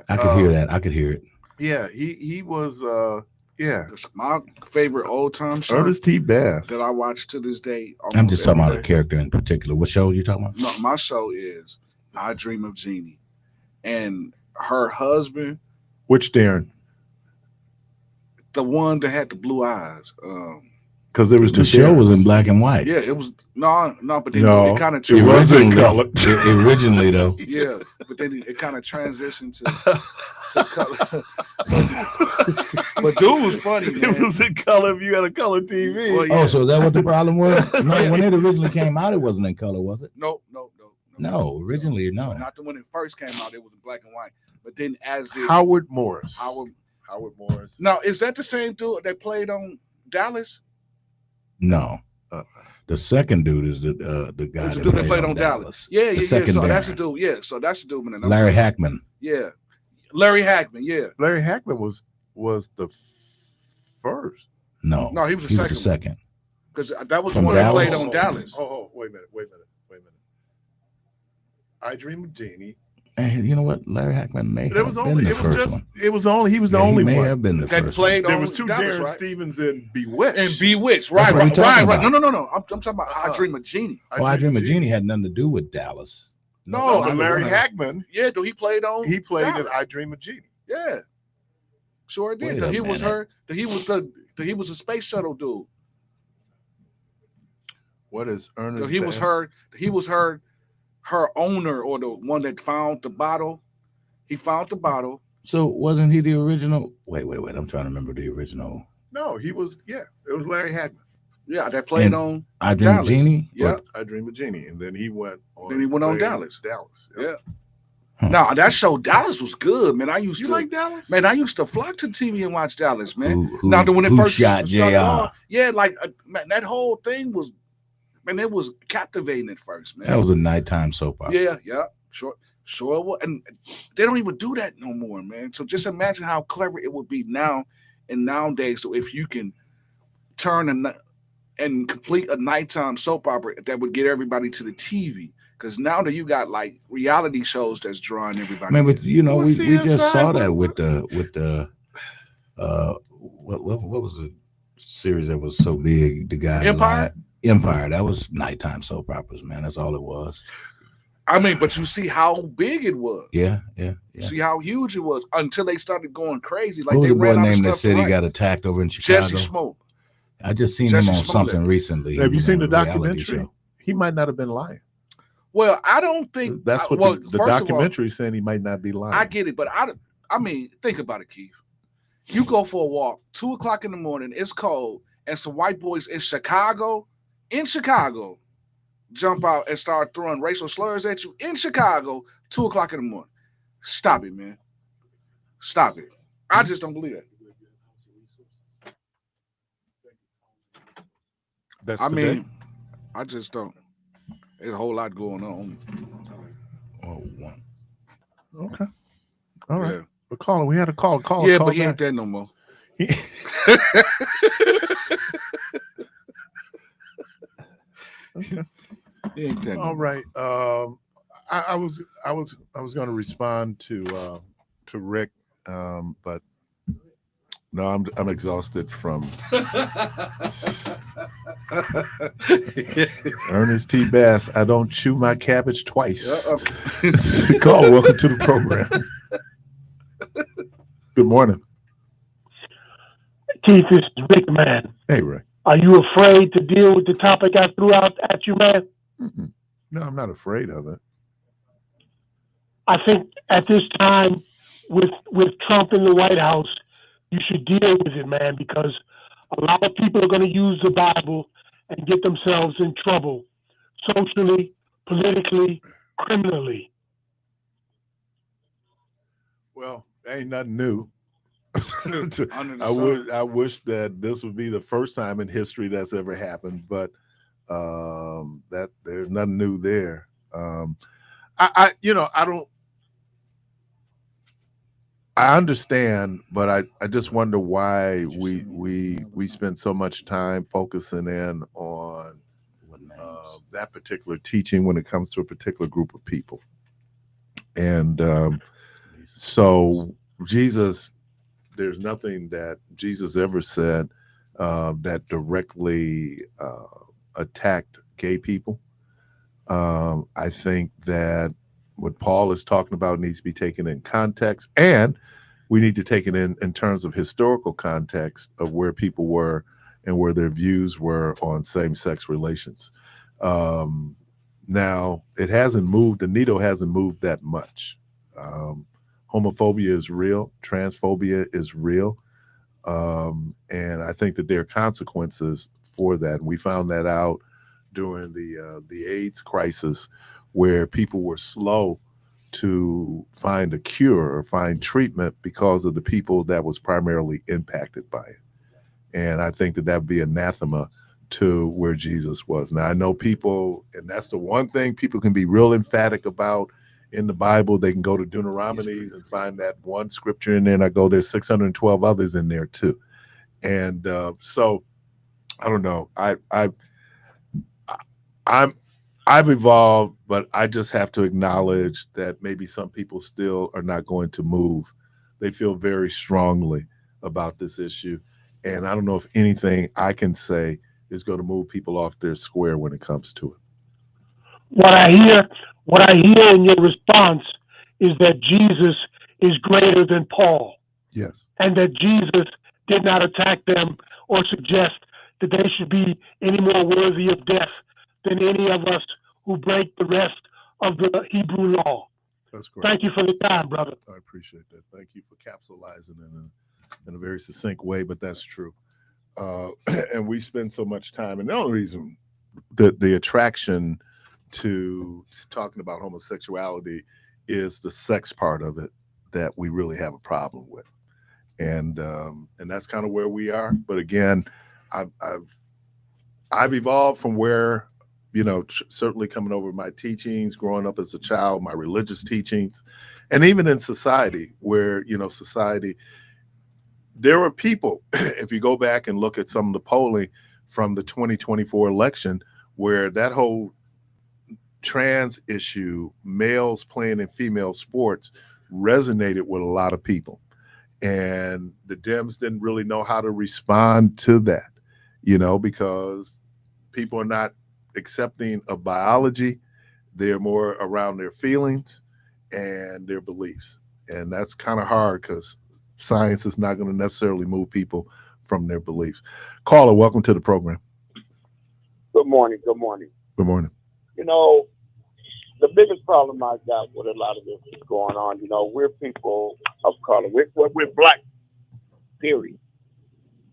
Speaker 3: I could hear that. I could hear it.
Speaker 1: Yeah, he was
Speaker 2: my favorite old time show.
Speaker 1: Ernest T. Bass
Speaker 2: that I watch to this day.
Speaker 3: I'm just talking about a character in particular. What show are you talking about?
Speaker 2: No, my show is I Dream of Jeannie, and her husband.
Speaker 1: Which Darren?
Speaker 2: The one that had the blue eyes.
Speaker 1: Because there was
Speaker 3: the show was in black and white.
Speaker 2: Yeah, it was no, but then it kind of
Speaker 1: it was in color.
Speaker 3: Originally though.
Speaker 2: Yeah, but then it kind of transitioned to color. But dude was funny, man.
Speaker 1: It was in color if you had a color TV.
Speaker 2: Well, yeah.
Speaker 3: Oh, so is that what the problem was? No, when it originally came out, it wasn't in color, was it?
Speaker 2: No.
Speaker 3: No, originally, no.
Speaker 2: Not the when it first came out, it was in black and white. But then as it
Speaker 1: Howard Morris.
Speaker 2: Howard Morris. Now, is that the same dude that played on Dallas?
Speaker 3: No. The second dude is the guy
Speaker 2: It's the
Speaker 3: that
Speaker 2: dude that
Speaker 3: played on Dallas.
Speaker 2: Yeah,
Speaker 3: The
Speaker 2: yeah, yeah.
Speaker 3: second
Speaker 2: So that's the
Speaker 3: Darren.
Speaker 2: dude. Yeah, so that's the dude, man. I'm
Speaker 3: Larry
Speaker 2: talking-
Speaker 3: Hackman.
Speaker 2: Yeah, Larry Hackman. Yeah.
Speaker 1: Larry Hackman was the first.
Speaker 3: No,
Speaker 2: No, he was the second. Because that was
Speaker 3: From
Speaker 2: the one that
Speaker 3: Dallas?
Speaker 2: played on Dallas.
Speaker 1: Oh, wait a minute. I Dream of Jeannie.
Speaker 3: And you know what? Larry Hackman may
Speaker 1: It
Speaker 3: have
Speaker 1: was
Speaker 3: been
Speaker 1: only.
Speaker 3: the
Speaker 1: It was
Speaker 3: first
Speaker 1: just.
Speaker 3: one.
Speaker 1: It was only. He was the
Speaker 3: Yeah,
Speaker 1: only
Speaker 3: he may
Speaker 1: one
Speaker 3: have been the
Speaker 2: That
Speaker 3: first
Speaker 2: played
Speaker 1: There
Speaker 2: on
Speaker 1: was two
Speaker 2: Dallas,
Speaker 1: Darren
Speaker 2: right?
Speaker 1: Stevens in Bewitched.
Speaker 2: And Bewitched,
Speaker 3: That's
Speaker 2: right,
Speaker 3: what I'm
Speaker 2: right,
Speaker 3: talking
Speaker 2: right.
Speaker 3: about.
Speaker 2: No. I'm talking about I Dream of Jeannie.
Speaker 3: one. Well, I Dream of Jeannie had nothing to do with Dallas.
Speaker 2: No,
Speaker 1: But
Speaker 3: neither
Speaker 1: Larry
Speaker 3: one of them.
Speaker 1: Hackman.
Speaker 2: Yeah, though he played on.
Speaker 1: He played in
Speaker 2: Dallas.
Speaker 1: I Dream of Jeannie.
Speaker 2: Yeah, sure did.
Speaker 3: Wait
Speaker 2: Though
Speaker 3: a
Speaker 2: he was
Speaker 3: minute.
Speaker 2: her. Though he was a space shuttle dude.
Speaker 1: What is Ernest?
Speaker 2: Though he was her. He was her owner or the one that found the bottle. He found the bottle.
Speaker 3: So wasn't he the original? Wait. I'm trying to remember the original.
Speaker 1: No, he was. Yeah, it was Larry Hackman.
Speaker 2: Yeah, that played
Speaker 3: And
Speaker 2: on.
Speaker 3: I Dream of
Speaker 2: Dallas.
Speaker 3: Jeannie?
Speaker 2: Yeah.
Speaker 1: I Dream of Jeannie, and then he went on.
Speaker 2: Then he went on
Speaker 1: played
Speaker 2: Dallas.
Speaker 1: Dallas.
Speaker 2: Yeah.
Speaker 3: Huh.
Speaker 2: Now that show Dallas was good, man. I used
Speaker 1: You
Speaker 2: to
Speaker 1: like Dallas?
Speaker 2: Man, I used to flock to TV and watch Dallas, man.
Speaker 3: Who
Speaker 2: Now, when it first
Speaker 3: shot
Speaker 2: started
Speaker 3: JR?
Speaker 2: on, yeah, like man, that whole thing was, man, it was captivating at first, man.
Speaker 3: That was a nighttime soap opera.
Speaker 2: Yeah, sure it was, and they don't even do that no more, man. So just imagine how clever it would be now and nowadays. So if you can turn and complete a nighttime soap opera that would get everybody to the TV. Because now that you got like reality shows that's drawing everybody.
Speaker 3: Man, but you know,
Speaker 1: Well,
Speaker 3: we
Speaker 1: CSI,
Speaker 3: just saw that
Speaker 1: what-
Speaker 3: with the what was the series that was so big? The guy
Speaker 2: Empire?
Speaker 3: Empire. That was nighttime soap operas, man. That's all it was.
Speaker 2: I mean, but you see how big it was.
Speaker 3: Yeah.
Speaker 2: See how huge it was until they started going crazy. Like
Speaker 3: What was
Speaker 2: they
Speaker 3: the
Speaker 2: ran
Speaker 3: boy
Speaker 2: out of
Speaker 3: name that
Speaker 2: stuff
Speaker 3: said
Speaker 2: to
Speaker 3: he
Speaker 2: write.
Speaker 3: got attacked over in Chicago?
Speaker 2: Jesse Smoke.
Speaker 3: I just seen
Speaker 2: Jesse
Speaker 3: him on
Speaker 2: Smollett.
Speaker 3: something recently.
Speaker 1: Have
Speaker 3: He
Speaker 1: you
Speaker 3: was
Speaker 1: seen
Speaker 3: on
Speaker 1: the
Speaker 3: a reality
Speaker 1: documentary?
Speaker 3: show.
Speaker 1: He might not have been lying.
Speaker 2: Well, I don't think
Speaker 1: That's what
Speaker 2: well,
Speaker 1: the
Speaker 2: first of all,
Speaker 1: documentary is saying. He might not be lying.
Speaker 2: I get it, but I mean, think about it, Keith. You go for a walk, 2:00 in the morning, it's cold, and some white boys in Chicago, jump out and start throwing racial slurs at you in Chicago, 2:00 in the morning. Stop it, man. Stop it. I just don't believe that.
Speaker 1: That's
Speaker 2: I
Speaker 1: today?
Speaker 2: mean, I just don't. There's a whole lot going on.
Speaker 3: Oh, one.
Speaker 1: Okay. All right.
Speaker 2: Yeah,
Speaker 1: But call him. We had a call. Call.
Speaker 2: yeah,
Speaker 1: call
Speaker 2: but he
Speaker 1: back.
Speaker 2: ain't there no more.
Speaker 1: Okay.
Speaker 2: He ain't there no
Speaker 1: All
Speaker 2: more.
Speaker 1: right. I was going to respond to Rick, but no, I'm exhausted from Ernest T. Bass. I don't chew my cabbage twice. Call. Welcome to the program. Good morning.
Speaker 4: Keith, this is Rick, man.
Speaker 1: Hey, Rick.
Speaker 4: Are you afraid to deal with the topic I threw out at you, man?
Speaker 1: Mm-mm. No, I'm not afraid of it.
Speaker 4: I think at this time, with Trump in the White House, you should deal with it, man, because a lot of people are going to use the Bible and get themselves in trouble, socially, politically, criminally.
Speaker 1: Well, ain't nothing new.
Speaker 2: Under the
Speaker 1: I
Speaker 2: sun.
Speaker 1: I wish that this would be the first time in history that's ever happened, but that there's nothing new there. I don't. I understand, but I just wonder why we spend so much time focusing in on that particular teaching when it comes to a particular group of people, and so Jesus. There's nothing that Jesus ever said that directly attacked gay people. I think that what Paul is talking about needs to be taken in context, and we need to take it in terms of historical context of where people were and where their views were on same-sex relations. Now, it hasn't moved, the needle hasn't moved that much. Homophobia is real. Transphobia is real. And I think that there are consequences for that. We found that out during the AIDS crisis, where people were slow to find a cure or find treatment because of the people that was primarily impacted by it. And I think that would be anathema to where Jesus was. Now I know people, and that's the one thing people can be real emphatic about in the Bible. They can go to Deuteronomies and find that one scripture in there, and I go, there's 612 others in there too. And so I don't know. I've evolved, but I just have to acknowledge that maybe some people still are not going to move. They feel very strongly about this issue. And I don't know if anything I can say is going to move people off their square when it comes to it.
Speaker 4: What I hear in your response is that Jesus is greater than Paul,
Speaker 1: Yes.
Speaker 4: and that Jesus did not attack them or suggest that they should be any more worthy of death than any of us who break the rest of the Hebrew law.
Speaker 1: That's correct.
Speaker 4: Thank you for the time, brother.
Speaker 1: I appreciate that. Thank you for capsulizing in a very succinct way, but that's true. And we spend so much time, and the only reason the attraction to talking about homosexuality is the sex part of it that we really have a problem with, and that's kind of where we are. But again, I've evolved from where, certainly coming over my teachings, growing up as a child, my religious teachings, and even in society where, society, there are people, if you go back and look at some of the polling from the 2024 election, where that whole trans issue, males playing in female sports, resonated with a lot of people. And the Dems didn't really know how to respond to that, because people are not accepting of biology. They're more around their feelings and their beliefs. And that's kind of hard because science is not going to necessarily move people from their beliefs. Caller, welcome to the program.
Speaker 7: Good morning. Good morning.
Speaker 1: Good morning.
Speaker 7: The biggest problem I got with a lot of this is going on, we're people of color. We're black, period.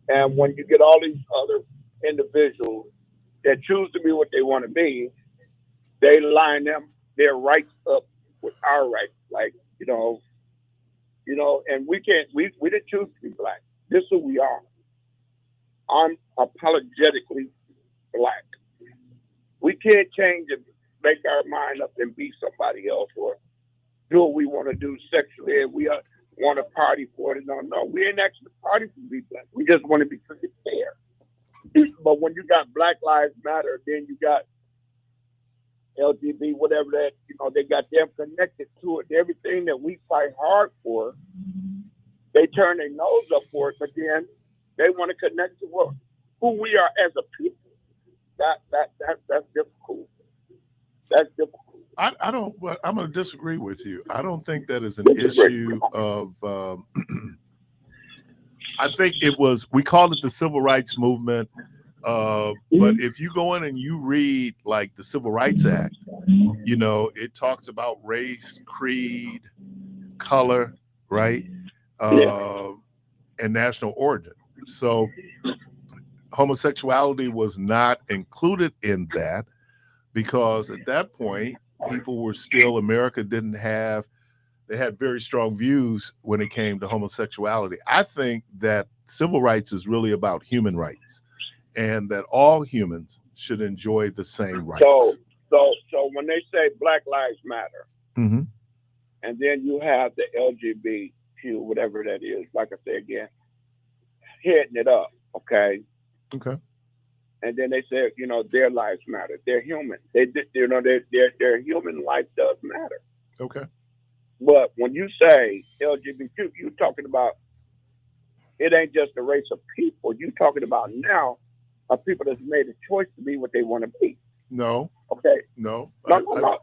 Speaker 7: And when you get all these other individuals that choose to be what they want to be, they line their rights up with our rights. Like, and we didn't choose to be black. This is who we are. I'm apologetically black. We can't change it, make our mind up and be somebody else or do what we want to do sexually. And we want to party for it. No, we ain't actually party to be black. We just want to be treated fair. But when you got Black Lives Matter, then you got LGBT, whatever that, they got them connected to it. Everything that we fight hard for, they turn their nose up for it, but then they want to connect to who we are as a people. That's difficult. That's difficult.
Speaker 1: I don't. But I'm going to disagree with you. I don't think that is an issue of. I think we called it the civil rights movement. But if you go in and you read like the Civil Rights Act, it talks about race, creed, color, right? And national origin. So homosexuality was not included in that because at that point, people were still, America they had very strong views when it came to homosexuality. I think that civil rights is really about human rights and that all humans should enjoy the same rights.
Speaker 7: So when they say Black Lives Matter,
Speaker 1: mm-hmm.
Speaker 7: and then you have the LGBTQ, whatever that is, like I say again, hitting it up, okay?
Speaker 1: Okay.
Speaker 7: And then they say, their lives matter. They're human. Their human life does matter.
Speaker 1: Okay.
Speaker 7: But when you say LGBTQ, you're talking about it ain't just a race of people. You're talking about now of people that's made a choice to be what they want to be.
Speaker 1: No.
Speaker 7: Okay.
Speaker 1: No.
Speaker 7: No.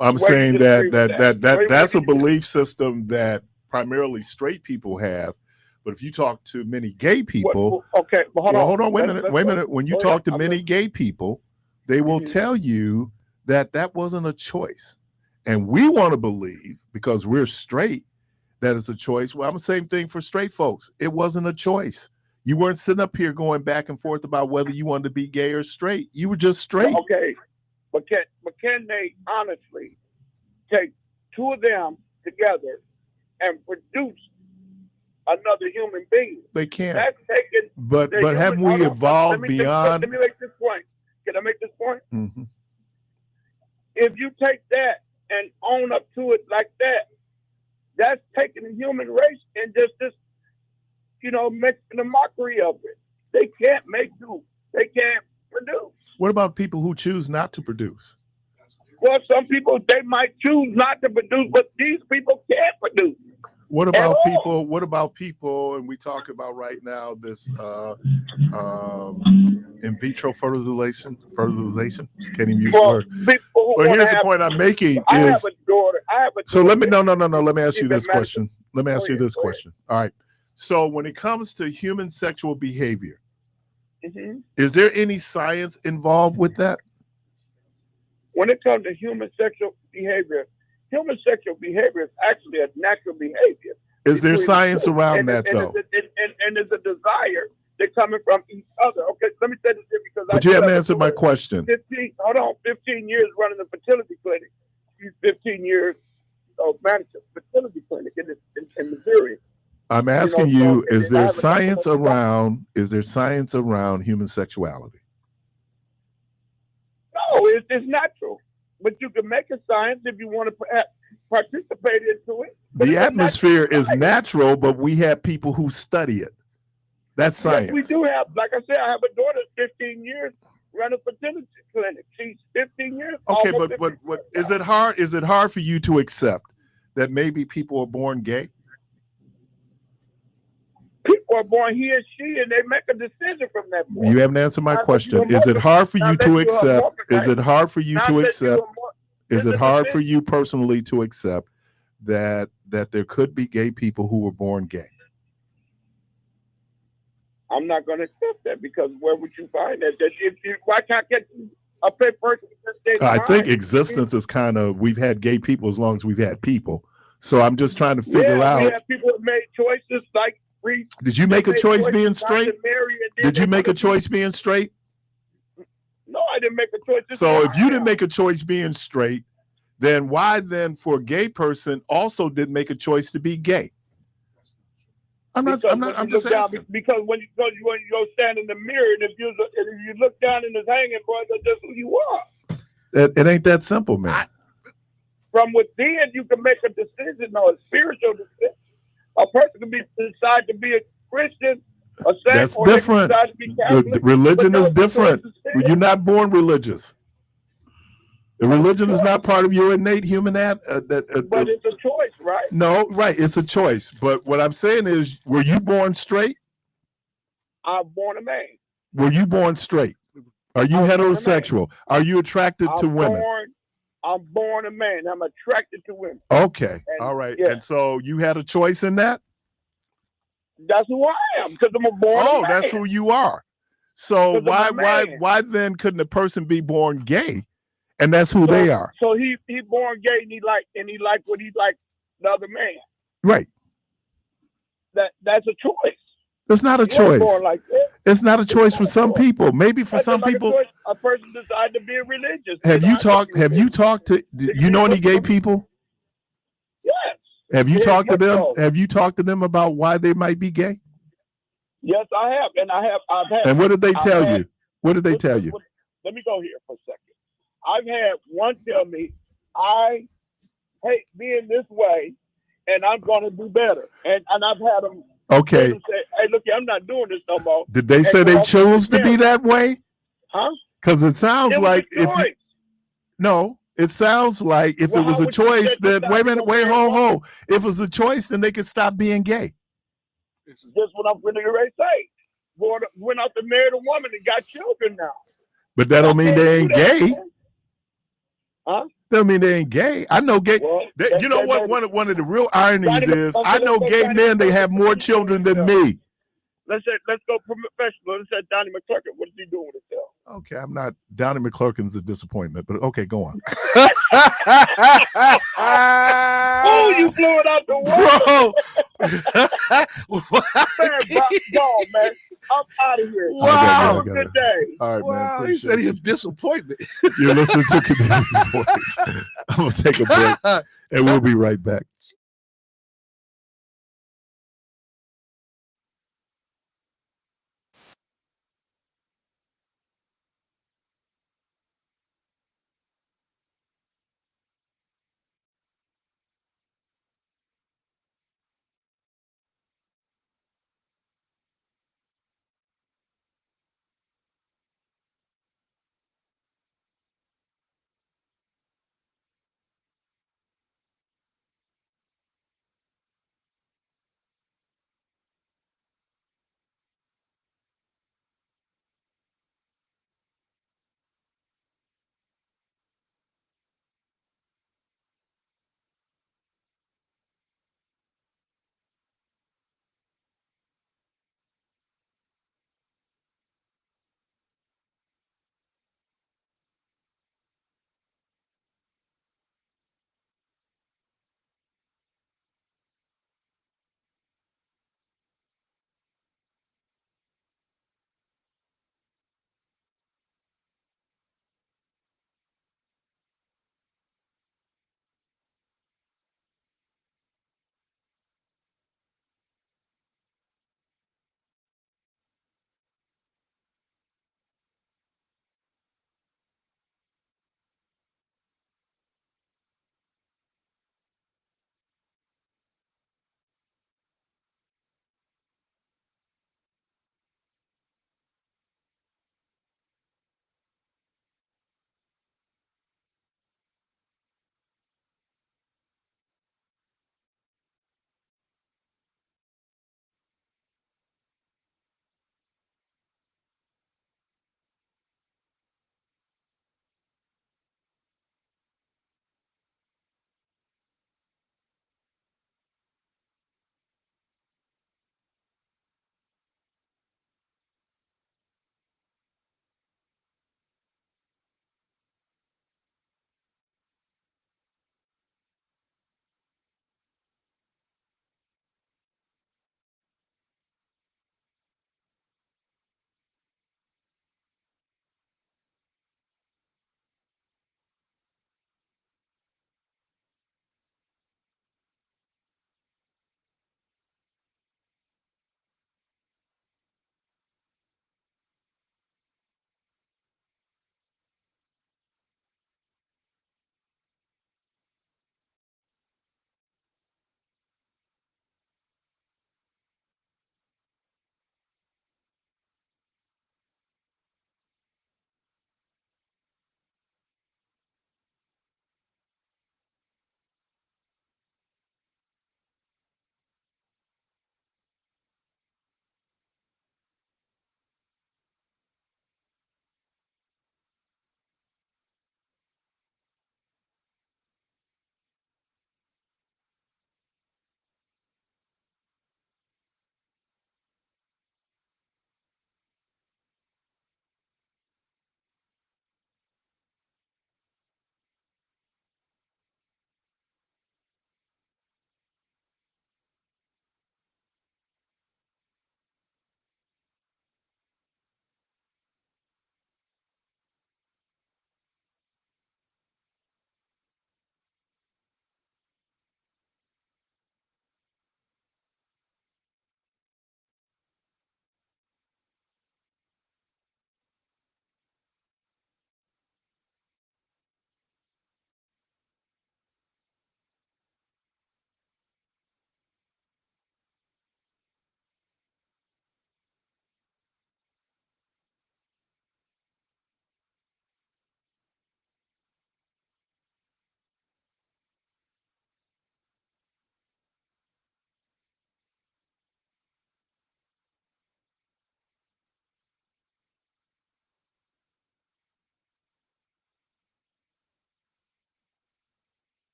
Speaker 1: I'm saying that's a belief system that primarily straight people have. But if you talk to many gay people,
Speaker 7: okay, but
Speaker 1: hold on, wait a minute. When you talk to many gay people, they will tell you that wasn't a choice. And we want to believe, because we're straight, that it's a choice. Well, I'm the same thing for straight folks. It wasn't a choice. You weren't sitting up here going back and forth about whether you wanted to be gay or straight. You were just straight.
Speaker 7: Okay, but can they honestly take two of them together and produce another human being.
Speaker 1: They can't.
Speaker 7: That's taking.
Speaker 1: But
Speaker 7: the human-
Speaker 1: haven't we
Speaker 7: hold on,
Speaker 1: evolved
Speaker 7: let me
Speaker 1: beyond?
Speaker 7: Let me make this point. Can I make this point?
Speaker 1: Mhm.
Speaker 7: If you take that and own up to it like that, that's taking the human race and just making a mockery of it. They can't make do. They can't produce.
Speaker 1: What about people who choose not to produce?
Speaker 7: Well, some people, they might choose not to produce, but these people can't produce.
Speaker 1: What
Speaker 7: At
Speaker 1: about
Speaker 7: all.
Speaker 1: people? What about people? And we talk about right now this in vitro fertilization. Can't even use the
Speaker 7: Well,
Speaker 1: word.
Speaker 7: people who
Speaker 1: But
Speaker 7: wanna
Speaker 1: here's the
Speaker 7: have,
Speaker 1: point I'm making
Speaker 7: I have
Speaker 1: is
Speaker 7: a daughter.
Speaker 1: so let me no. Let me ask you
Speaker 7: She's
Speaker 1: this
Speaker 7: a medical-
Speaker 1: question. Let me ask
Speaker 7: Go
Speaker 1: you
Speaker 7: ahead,
Speaker 1: this
Speaker 7: go ahead.
Speaker 1: question. All right. So when it comes to human sexual behavior,
Speaker 7: Mhm.
Speaker 1: is there any science involved with that?
Speaker 7: When it comes to human sexual behavior is actually a natural behavior.
Speaker 1: Is there
Speaker 7: between
Speaker 1: science
Speaker 7: the two.
Speaker 1: around
Speaker 7: And
Speaker 1: that
Speaker 7: it-
Speaker 1: though?
Speaker 7: and there's a desire that's coming from each other. Okay, let me say this here because
Speaker 1: But you haven't answered my question.
Speaker 7: 15 years running a fertility clinic. 15 years of managing a fertility clinic in Missouri.
Speaker 1: I'm asking
Speaker 7: so
Speaker 1: you,
Speaker 7: if
Speaker 1: is
Speaker 7: I
Speaker 1: there
Speaker 7: have a
Speaker 1: science
Speaker 7: couple of-
Speaker 1: around human sexuality?
Speaker 7: No, it's natural. But you can make a science if you want to participate into it. But
Speaker 1: The
Speaker 7: it's a
Speaker 1: atmosphere
Speaker 7: natural
Speaker 1: is
Speaker 7: science.
Speaker 1: natural, but we have people who study it. That's science.
Speaker 7: Yes, we do have, like I said, I have a daughter 15 years running a fertility clinic. She's 15 years.
Speaker 1: Okay,
Speaker 7: almost
Speaker 1: but
Speaker 7: 15
Speaker 1: what
Speaker 7: years
Speaker 1: is it hard? Is it hard for you to accept that maybe people are born gay?
Speaker 7: People are born he and she, and they make a decision from that point.
Speaker 1: You haven't answered my
Speaker 7: Not that
Speaker 1: question.
Speaker 7: you
Speaker 1: Is it hard for
Speaker 7: not
Speaker 1: you
Speaker 7: that
Speaker 1: to
Speaker 7: you
Speaker 1: accept?
Speaker 7: homosexual.
Speaker 1: Is it hard for you
Speaker 7: Not
Speaker 1: to
Speaker 7: that you
Speaker 1: accept? Is
Speaker 7: it's
Speaker 1: it
Speaker 7: a
Speaker 1: hard for
Speaker 7: decision.
Speaker 1: you personally to accept that there could be gay people who were born gay?
Speaker 7: I'm not going to accept that because where would you find that? Why can't I get a person with this state of
Speaker 1: I think
Speaker 7: mind?
Speaker 1: existence is kind of, we've had gay people as long as we've had people. So I'm just trying to figure
Speaker 7: We
Speaker 1: out,
Speaker 7: have people that made choices like free.
Speaker 1: did you make a
Speaker 7: made
Speaker 1: choice
Speaker 7: choices
Speaker 1: being
Speaker 7: not to
Speaker 1: straight?
Speaker 7: marry and then
Speaker 1: Did you
Speaker 7: they
Speaker 1: make a
Speaker 7: wanna-
Speaker 1: choice being straight?
Speaker 7: No, I didn't make a choice. This
Speaker 1: So
Speaker 7: is
Speaker 1: if
Speaker 7: who
Speaker 1: you
Speaker 7: I
Speaker 1: didn't
Speaker 7: am.
Speaker 1: make a choice being straight, then why then for a gay person also didn't make a choice to be gay? I'm
Speaker 7: Because
Speaker 1: just
Speaker 7: when you
Speaker 1: asking.
Speaker 7: look down, because when you go stand in the mirror and if you look down and it's hanging, boy, that's just who you are.
Speaker 1: It ain't that simple, man.
Speaker 7: From within, you can make a decision or a spiritual decision. A person can decide to be a Christian, a saint,
Speaker 1: That's
Speaker 7: or they can
Speaker 1: different.
Speaker 7: decide to be Catholic.
Speaker 1: The religion
Speaker 7: but
Speaker 1: is
Speaker 7: those
Speaker 1: different.
Speaker 7: choices still-
Speaker 1: You're not born religious. The religion is not part of your innate human
Speaker 7: But it's a choice, right?
Speaker 1: no, right. It's a choice. But what I'm saying is, were you born straight?
Speaker 7: I'm born a man.
Speaker 1: Were you born straight? Are you
Speaker 7: I was born a man.
Speaker 1: heterosexual? Are you attracted to women?
Speaker 7: I'm born a man. I'm attracted to women.
Speaker 1: Okay.
Speaker 7: And-
Speaker 1: All right.
Speaker 7: yeah.
Speaker 1: And so you had a choice in that?
Speaker 7: That's who I am because I'm a born
Speaker 1: Oh,
Speaker 7: man.
Speaker 1: that's who you are. So
Speaker 7: 'Cause I'm a man.
Speaker 1: why then couldn't a person be born gay? And that's who they are.
Speaker 7: So he born gay and he like what he like the other man.
Speaker 1: Right.
Speaker 7: That's a choice.
Speaker 1: That's not a
Speaker 7: You ain't
Speaker 1: choice.
Speaker 7: born like that.
Speaker 1: It's not a choice for some people. Maybe for
Speaker 7: That's
Speaker 1: some
Speaker 7: just like
Speaker 1: people.
Speaker 7: a choice. A person decide to be religious.
Speaker 1: Have
Speaker 7: They
Speaker 1: you
Speaker 7: decide to
Speaker 1: talked?
Speaker 7: be
Speaker 1: Have you
Speaker 7: religious.
Speaker 1: talked to? Do you know any gay people?
Speaker 7: Yes.
Speaker 1: Have you
Speaker 7: Very
Speaker 1: talked to
Speaker 7: much
Speaker 1: them?
Speaker 7: so.
Speaker 1: Have you talked to them about why they might be gay?
Speaker 7: Yes, I have, and I've had.
Speaker 1: And what did they
Speaker 7: I've
Speaker 1: tell
Speaker 7: had-
Speaker 1: you? What did they tell you?
Speaker 7: Let me go here for a second. I've had one tell me, I hate being this way, and I'm going to do better. And I've had them
Speaker 1: Okay.
Speaker 7: say, hey, look, I'm not doing this no more.
Speaker 1: Did they say
Speaker 7: And
Speaker 1: they
Speaker 7: go
Speaker 1: chose to be
Speaker 7: together.
Speaker 1: that way?
Speaker 7: Huh?
Speaker 1: Because it sounds
Speaker 7: It was
Speaker 1: like
Speaker 7: a
Speaker 1: if you,
Speaker 7: choice.
Speaker 1: no, it sounds like if
Speaker 7: Well,
Speaker 1: it was
Speaker 7: how
Speaker 1: a
Speaker 7: would you
Speaker 1: choice,
Speaker 7: say
Speaker 1: then
Speaker 7: that
Speaker 1: wait a
Speaker 7: you
Speaker 1: minute,
Speaker 7: don't
Speaker 1: wait,
Speaker 7: care
Speaker 1: ho,
Speaker 7: what-
Speaker 1: ho. If it was a choice, then they could stop being gay.
Speaker 7: This is just what I'm really ready to say. Went out to marry a woman and got children now.
Speaker 1: But that don't mean they ain't gay.
Speaker 7: Huh?
Speaker 1: That don't mean they ain't gay. I know gay.
Speaker 7: Well,
Speaker 1: You know what?
Speaker 7: maybe-
Speaker 1: One of the real ironies
Speaker 7: Johnny
Speaker 1: is
Speaker 7: McClurkin,
Speaker 1: I know
Speaker 7: let's
Speaker 1: gay
Speaker 7: go
Speaker 1: men. They
Speaker 7: Johnny
Speaker 1: have more
Speaker 7: McClurkin.
Speaker 1: children than me.
Speaker 7: Let's go professional. Let's say Donnie McClurkin. What is he doing with himself?
Speaker 1: Okay, I'm not. Donnie McClurkin's a disappointment, but okay, go on.
Speaker 7: Oh, you blew it out the water.
Speaker 1: Bro.
Speaker 7: Man, go, man. I'm out of here.
Speaker 1: Wow.
Speaker 7: Have
Speaker 1: I
Speaker 7: a
Speaker 1: gotta-
Speaker 7: good day.
Speaker 1: All right, man.
Speaker 5: Wow, he
Speaker 1: Appreciate
Speaker 5: said he
Speaker 1: you.
Speaker 5: a disappointment.
Speaker 1: You're listening to Community Voice. I'm gonna take a break, and we'll be right back.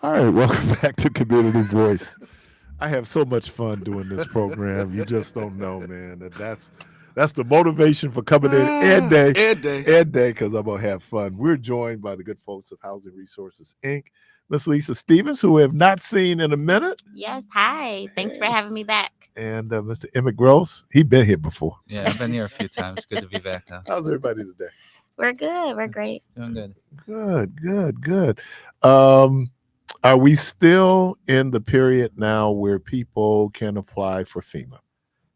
Speaker 1: All right, welcome back to Community Voice. I have so much fun doing this program. You just don't know, man. That's the motivation for coming in
Speaker 2: Ed Day.
Speaker 1: every day, because I'm gonna have fun. We're joined by the good folks of Housing Resources Inc. Miss Lisa Stevens, who we have not seen in a minute,
Speaker 8: Yes, hi. Thanks for having me back.
Speaker 1: and Mr. Emmet Gross. He's been here before.
Speaker 9: Yeah, I've been here a few times. Good to be back now.
Speaker 1: How's everybody today?
Speaker 8: We're good. We're great.
Speaker 9: Doing good.
Speaker 1: Good. Are we still in the period now where people can apply for FEMA?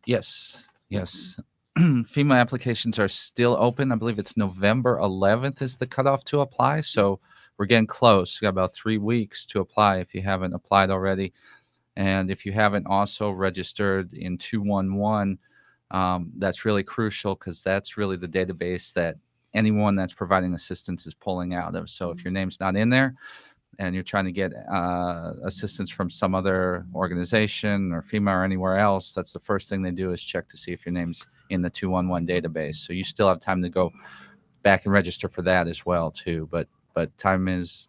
Speaker 9: Yes. FEMA applications are still open. I believe it's November 11th is the cutoff to apply. So we're getting close. We got about 3 weeks to apply if you haven't applied already. And if you haven't also registered in 211, that's really crucial because that's really the database that anyone that's providing assistance is pulling out of. So if your name's not in there and you're trying to get assistance from some other organization or FEMA or anywhere else, that's the first thing they do is check to see if your name's in the 211 database. So you still have time to go back and register for that as well too. But time is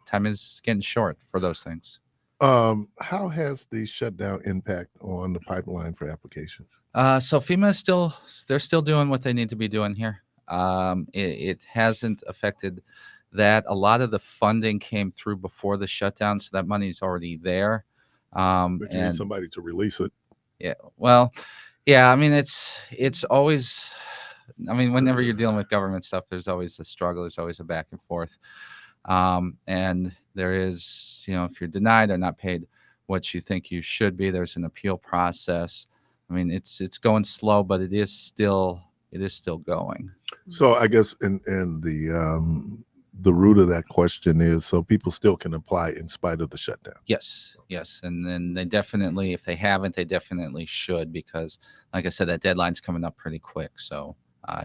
Speaker 9: getting short for those things.
Speaker 1: How has the shutdown impact on the pipeline for applications?
Speaker 9: So FEMA is they're still doing what they need to be doing here. It hasn't affected that. A lot of the funding came through before the shutdown, so that money's already there.
Speaker 1: But you need somebody to release it.
Speaker 9: Yeah, well, yeah. I mean, it's always. I mean, whenever you're dealing with government stuff, there's always a struggle. There's always a back and forth. And there is, if you're denied or not paid what you think you should be, there's an appeal process. I mean, it's going slow, but it is still going.
Speaker 1: So I guess in the root of that question is, so people still can apply in spite of the shutdown.
Speaker 9: Yes, and then they definitely, if they haven't, they definitely should, because, like I said, that deadline's coming up pretty quick. So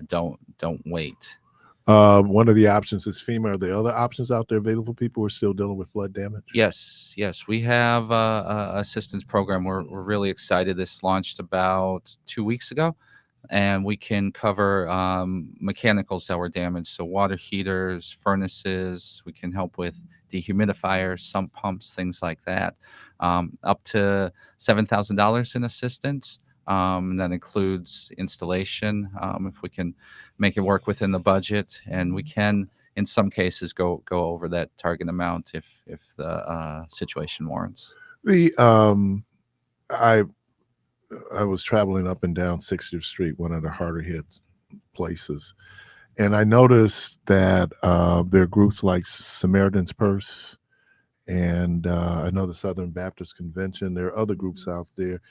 Speaker 9: don't wait.
Speaker 1: One of the options is FEMA. Are there other options out there available for people who are still dealing with flood damage?
Speaker 9: Yes. We have a assistance program. We're really excited. This launched about 2 weeks ago, and we can cover mechanicals that were damaged. So water heaters, furnaces. We can help with dehumidifiers, sump pumps, things like that. Up to $7,000 in assistance. And that includes installation, if we can make it work within the budget, and we can, in some cases, go over that target amount if the situation warrants.
Speaker 1: I was traveling up and down 60th Street, one of the harder hit places, and I noticed that there are groups like Samaritan's Purse, and I know the Southern Baptist Convention. There are other groups out there.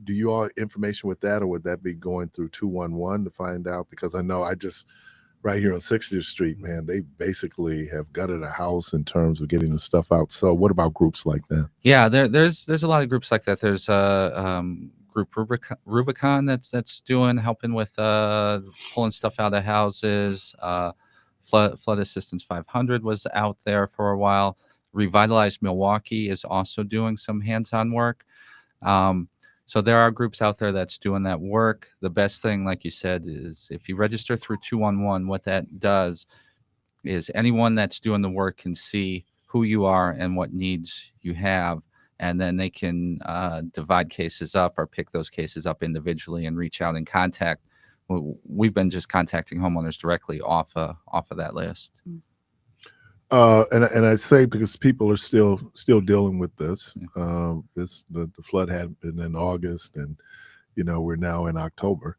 Speaker 1: Do you all information with that, or would that be going through 211 to find out? Because I know right here on 60th Street, man, they basically have gutted a house in terms of getting the stuff out. So what about groups like that?
Speaker 9: Yeah, there's a lot of groups like that. There's a group Rubicon that's helping with pulling stuff out of houses. Flood Assistance 500 was out there for a while. Revitalize Milwaukee is also doing some hands-on work. So there are groups out there that's doing that work. The best thing, like you said, is if you register through 211, what that does is anyone that's doing the work can see who you are and what needs you have, and then they can divide cases up or pick those cases up individually and reach out and contact. We've been just contacting homeowners directly off of that list.
Speaker 1: And I say because people are still dealing with this. The flood happened in August, and we're now in October.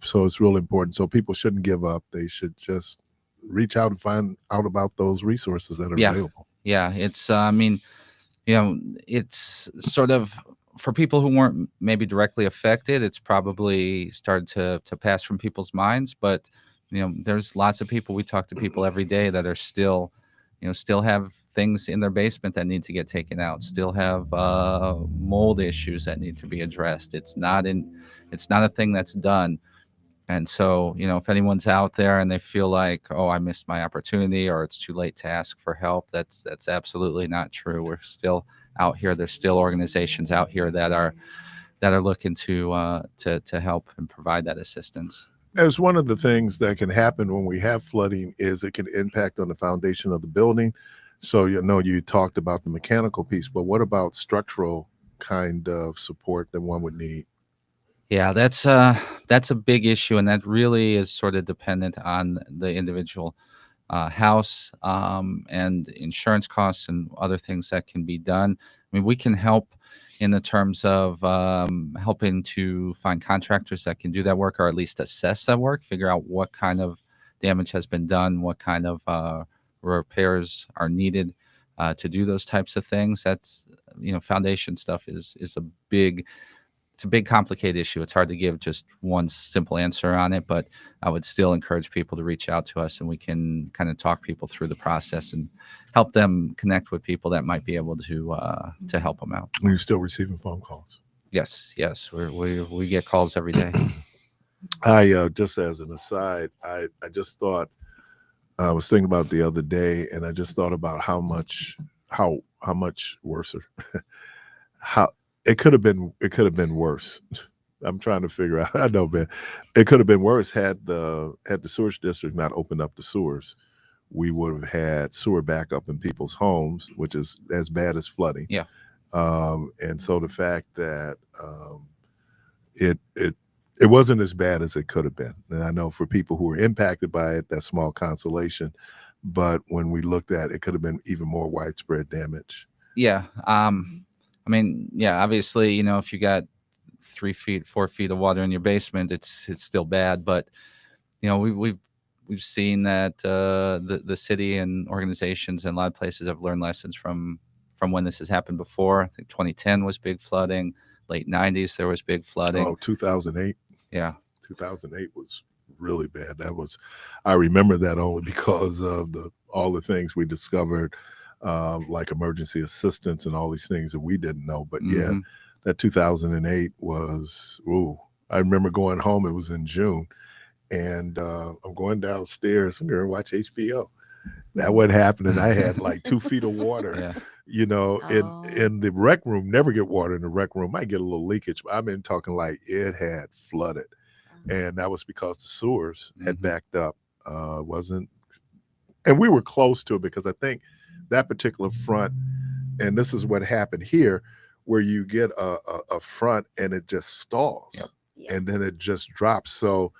Speaker 1: So it's real important. So people shouldn't give up. They should just reach out and find out about those resources that are available.
Speaker 9: Yeah, it's it's sort of for people who weren't maybe directly affected. It's probably started to pass from people's minds, but there's lots of people. We talk to people every day that are still have things in their basement that need to get taken out, still have mold issues that need to be addressed. It's not a thing that's done. And so, if anyone's out there and they feel like, oh, I missed my opportunity, or it's too late to ask for help, that's absolutely not true. We're still out here. There's still organizations out here that are looking to help and provide that assistance.
Speaker 1: As one of the things that can happen when we have flooding is it can impact on the foundation of the building. So you know you talked about the mechanical piece, but what about structural kind of support that one would need?
Speaker 9: Yeah, that's a big issue, and that really is sort of dependent on the individual house, and insurance costs and other things that can be done. I mean, we can help in the terms of helping to find contractors that can do that work, or at least assess that work, figure out what kind of damage has been done, what kind of repairs are needed to do those types of things. That's, foundation stuff is a big, it's a big complicated issue. It's hard to give just one simple answer on it, but I would still encourage people to reach out to us, and we can kind of talk people through the process and help them connect with people that might be able to help them out.
Speaker 1: Are you still receiving phone calls?
Speaker 9: Yes, we get calls every day.
Speaker 1: I just as an aside, I just thought I was thinking about the other day, and I just thought about how much worse how it could have been worse. I'm trying to figure out. I know, man, it could have been worse had the sewage district not opened up the sewers. We would have had sewer backup in people's homes, which is as bad as flooding.
Speaker 9: Yeah.
Speaker 1: And so the fact that it wasn't as bad as it could have been. And I know for people who were impacted by it, that's small consolation. But when we looked at it, it could have been even more widespread damage.
Speaker 9: Yeah. I mean, yeah, obviously, if you got 3 feet, 4 feet of water in your basement, it's still bad. But, we've seen that the city and organizations and a lot of places have learned lessons from when this has happened before. I think 2010 was big flooding. Late 90s, there was big flooding.
Speaker 1: Oh, 2008.
Speaker 9: Yeah.
Speaker 1: 2008 was really bad. I remember that only because of all the things we discovered, like emergency assistance and all these things that we didn't know. But yeah, that 2008 was, I remember going home. It was in June, and I'm going downstairs. I'm going to watch HBO. That what happened, and I had like 2 feet of water.
Speaker 9: Yeah.
Speaker 1: In the rec room, never get water in the rec room. I get a little leakage, but I'm talking like it had flooded, and that was because the sewers had backed up. Wasn't, and we were close to it because I think that particular front, and this is what happened here, where you get a front and it just stalls, and then it just drops. So,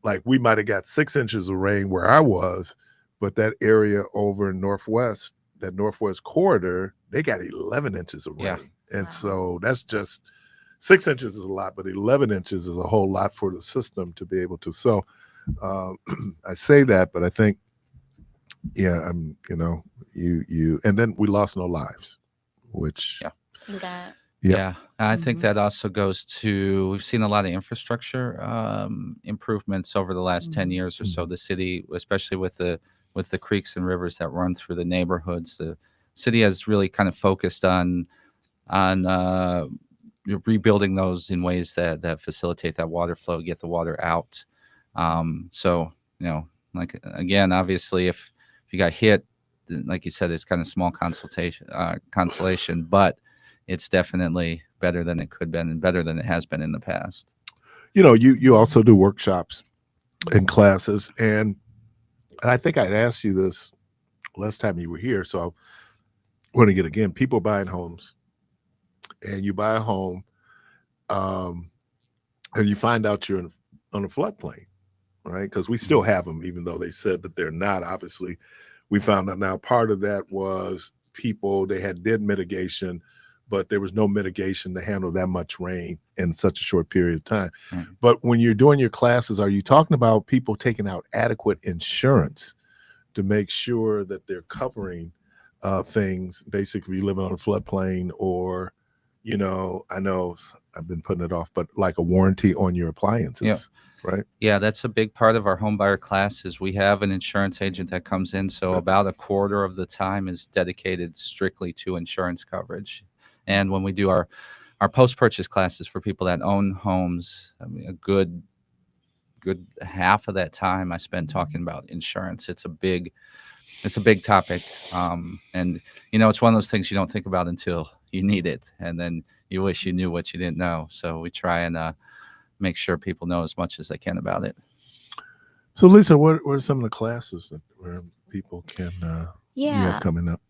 Speaker 1: like we might have got 6 inches of rain where I was, but that area over in Northwest, that Northwest corridor, they got 11 inches of rain.
Speaker 9: Yeah.
Speaker 1: And so that's just 6 inches is a lot, but 11 inches is a whole lot for the system to be able to. So I say that, but I think, and then we lost no lives, which.
Speaker 8: Thank God.
Speaker 9: Yeah. I think that also goes to, we've seen a lot of infrastructure improvements over the last 10 years or so. The city, especially with the creeks and rivers that run through the neighborhoods, the city has really kind of focused on rebuilding those in ways that facilitate that water flow, get the water out. So, like, again, obviously if you got hit, like you said, it's kind of small consolation, but it's definitely better than it could have been and better than it has been in the past.
Speaker 1: You also do workshops and classes, and I think I'd asked you this last time you were here, so I want to get again. People buying homes, and you buy a home, and you find out you're on a floodplain, right? Because we still have them, even though they said that they're not. Obviously, we found out now part of that was they did mitigation, but there was no mitigation to handle that much rain in such a short period of time. But when you're doing your classes, are you talking about people taking out adequate insurance to make sure that they're covering things, basically living on a floodplain, or, I know I've been putting it off, but like a warranty on your appliances, right?
Speaker 9: Yeah, that's a big part of our home buyer classes. We have an insurance agent that comes in, so about a quarter of the time is dedicated strictly to insurance coverage. And when we do our post-purchase classes for people that own homes, I mean, a good half of that time I spend talking about insurance. It's a big topic. And it's one of those things you don't think about until you need it, and then you wish you knew what you didn't know. So we try and make sure people know as much as they can about it.
Speaker 1: So Lisa, what are some of the classes where people can you
Speaker 8: Yeah.
Speaker 1: have coming up?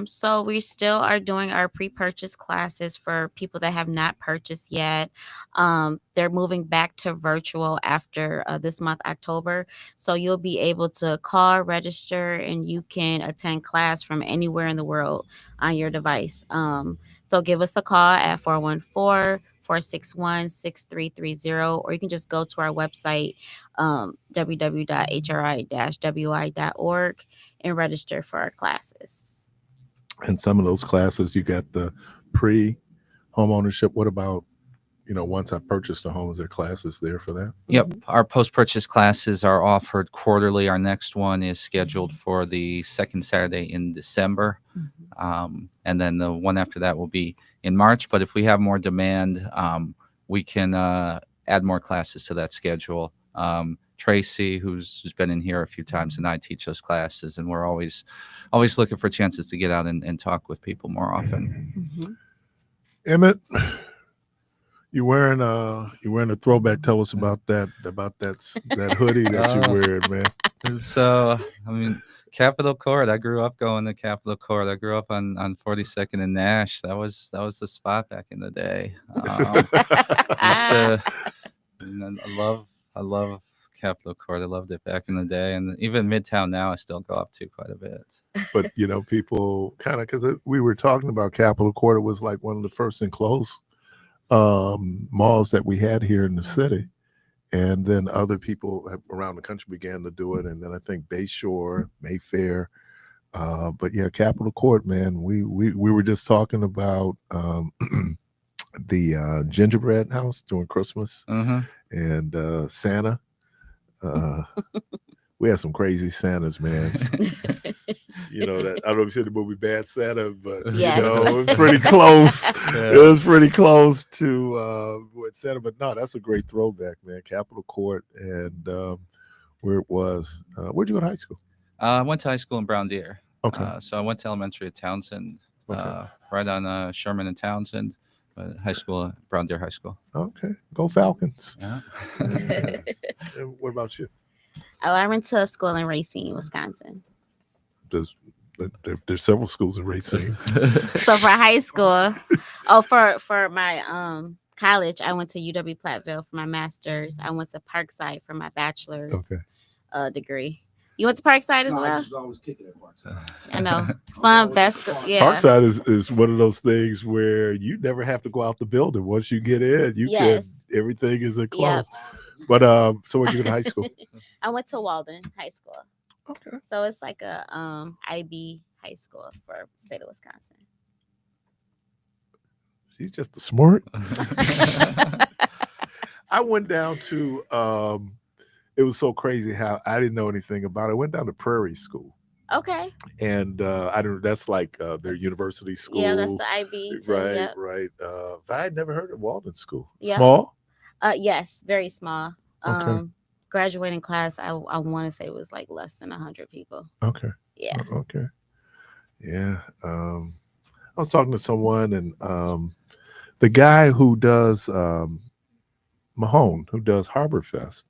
Speaker 8: So we still are doing our pre-purchase classes for people that have not purchased yet. They're moving back to virtual after this month, October. So you'll be able to call, register, and you can attend class from anywhere in the world on your device. So give us a call at 414-461-6330, or you can just go to our website, www.hri-wi.org, and register for our classes.
Speaker 1: And some of those classes, you got the pre home ownership. What about, once I purchased a home, is there classes there for that?
Speaker 9: Yep. Our post-purchase classes are offered quarterly. Our next one is scheduled for the second Saturday in December. And then the one after that will be in March. But if we have more demand, we can add more classes to that schedule. Tracy, who's been in here a few times, and I teach those classes, and we're always looking for chances to get out and talk with people more often.
Speaker 1: Emmet, you wearing a throwback. Tell us about that hoodie that you're wearing, man.
Speaker 9: So, I mean, Capitol Court. I grew up going to Capitol Court. I grew up on 42nd and Nash. That was the spot back in the day. I love Capitol Court. I loved it back in the day, and even Midtown now I still go up to quite a bit.
Speaker 1: But people kind of, because we were talking about Capitol Court, it was like one of the first enclosed malls that we had here in the city, and then other people around the country began to do it, and then I think Bayshore, Mayfair, but yeah, Capitol Court, man. We were just talking about the gingerbread house during Christmas, and Santa. We had some crazy Santas, man. That I don't know if you said the movie Bad Santa, but
Speaker 8: Yes.
Speaker 1: it was pretty close. It was pretty close to what Santa, but no, that's a great throwback, man. Capitol Court, and where it was. Where'd you go to high school?
Speaker 9: I went to high school in Brown Deer.
Speaker 1: Okay.
Speaker 9: So I went to elementary at Townsend,
Speaker 1: Okay.
Speaker 9: right on Sherman and Townsend. High school, Brown Deer High School.
Speaker 1: Okay, go Falcons.
Speaker 9: Yeah.
Speaker 1: And what about you?
Speaker 8: I went to school in Racine, Wisconsin.
Speaker 1: There's several schools in Racine.
Speaker 8: So for high school, for my college, I went to UW Platteville for my master's. I went to Parkside for my bachelor's degree. You went to Parkside as
Speaker 2: No, I
Speaker 8: well?
Speaker 2: just always kick it at Parkside.
Speaker 8: I know. Fun, best school. Yeah.
Speaker 1: Parkside is one of those things where you never have to go out the building. Once you get in, everything is enclosed. Yep. But so where'd you go to high school?
Speaker 8: I went to Walden High School.
Speaker 1: Okay.
Speaker 8: So it's like a IB high school for the state of Wisconsin.
Speaker 1: She's just a smart. I went down to it was so crazy how I didn't know anything about it. I went down to Prairie School.
Speaker 8: Okay.
Speaker 1: And I don't. That's like their university school.
Speaker 8: Yeah, that's the IB.
Speaker 1: Right,
Speaker 8: yep.
Speaker 1: right. But I had never heard of Walden School.
Speaker 8: Yep.
Speaker 1: Small.
Speaker 8: Yes, very small.
Speaker 1: Okay.
Speaker 8: Graduating class, I want to say it was like less than 100 people.
Speaker 1: Okay.
Speaker 8: Yeah.
Speaker 1: Okay. Yeah. I was talking to someone, and the guy who does Mahone, who does Harbor Fest,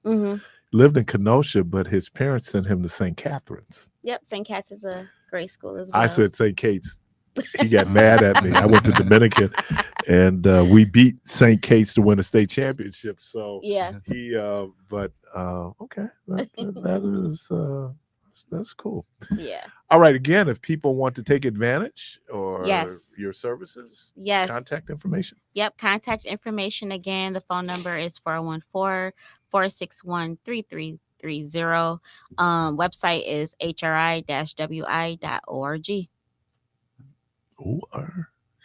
Speaker 1: lived in Kenosha, but his parents sent him to St. Catherine's.
Speaker 8: Yep, St. Kate's is a great school as well.
Speaker 1: I said St. Kate's. He got mad at me. I went to Dominican, and we beat St. Kate's to win a state championship. So
Speaker 8: yeah,
Speaker 1: he. But okay, that is that's cool.
Speaker 8: Yeah.
Speaker 1: All right. Again, if people want to take advantage or your services,
Speaker 8: yes,
Speaker 1: contact information.
Speaker 8: Yep, contact information again. The phone number is 414-461-3330. Website is hri-wi.org.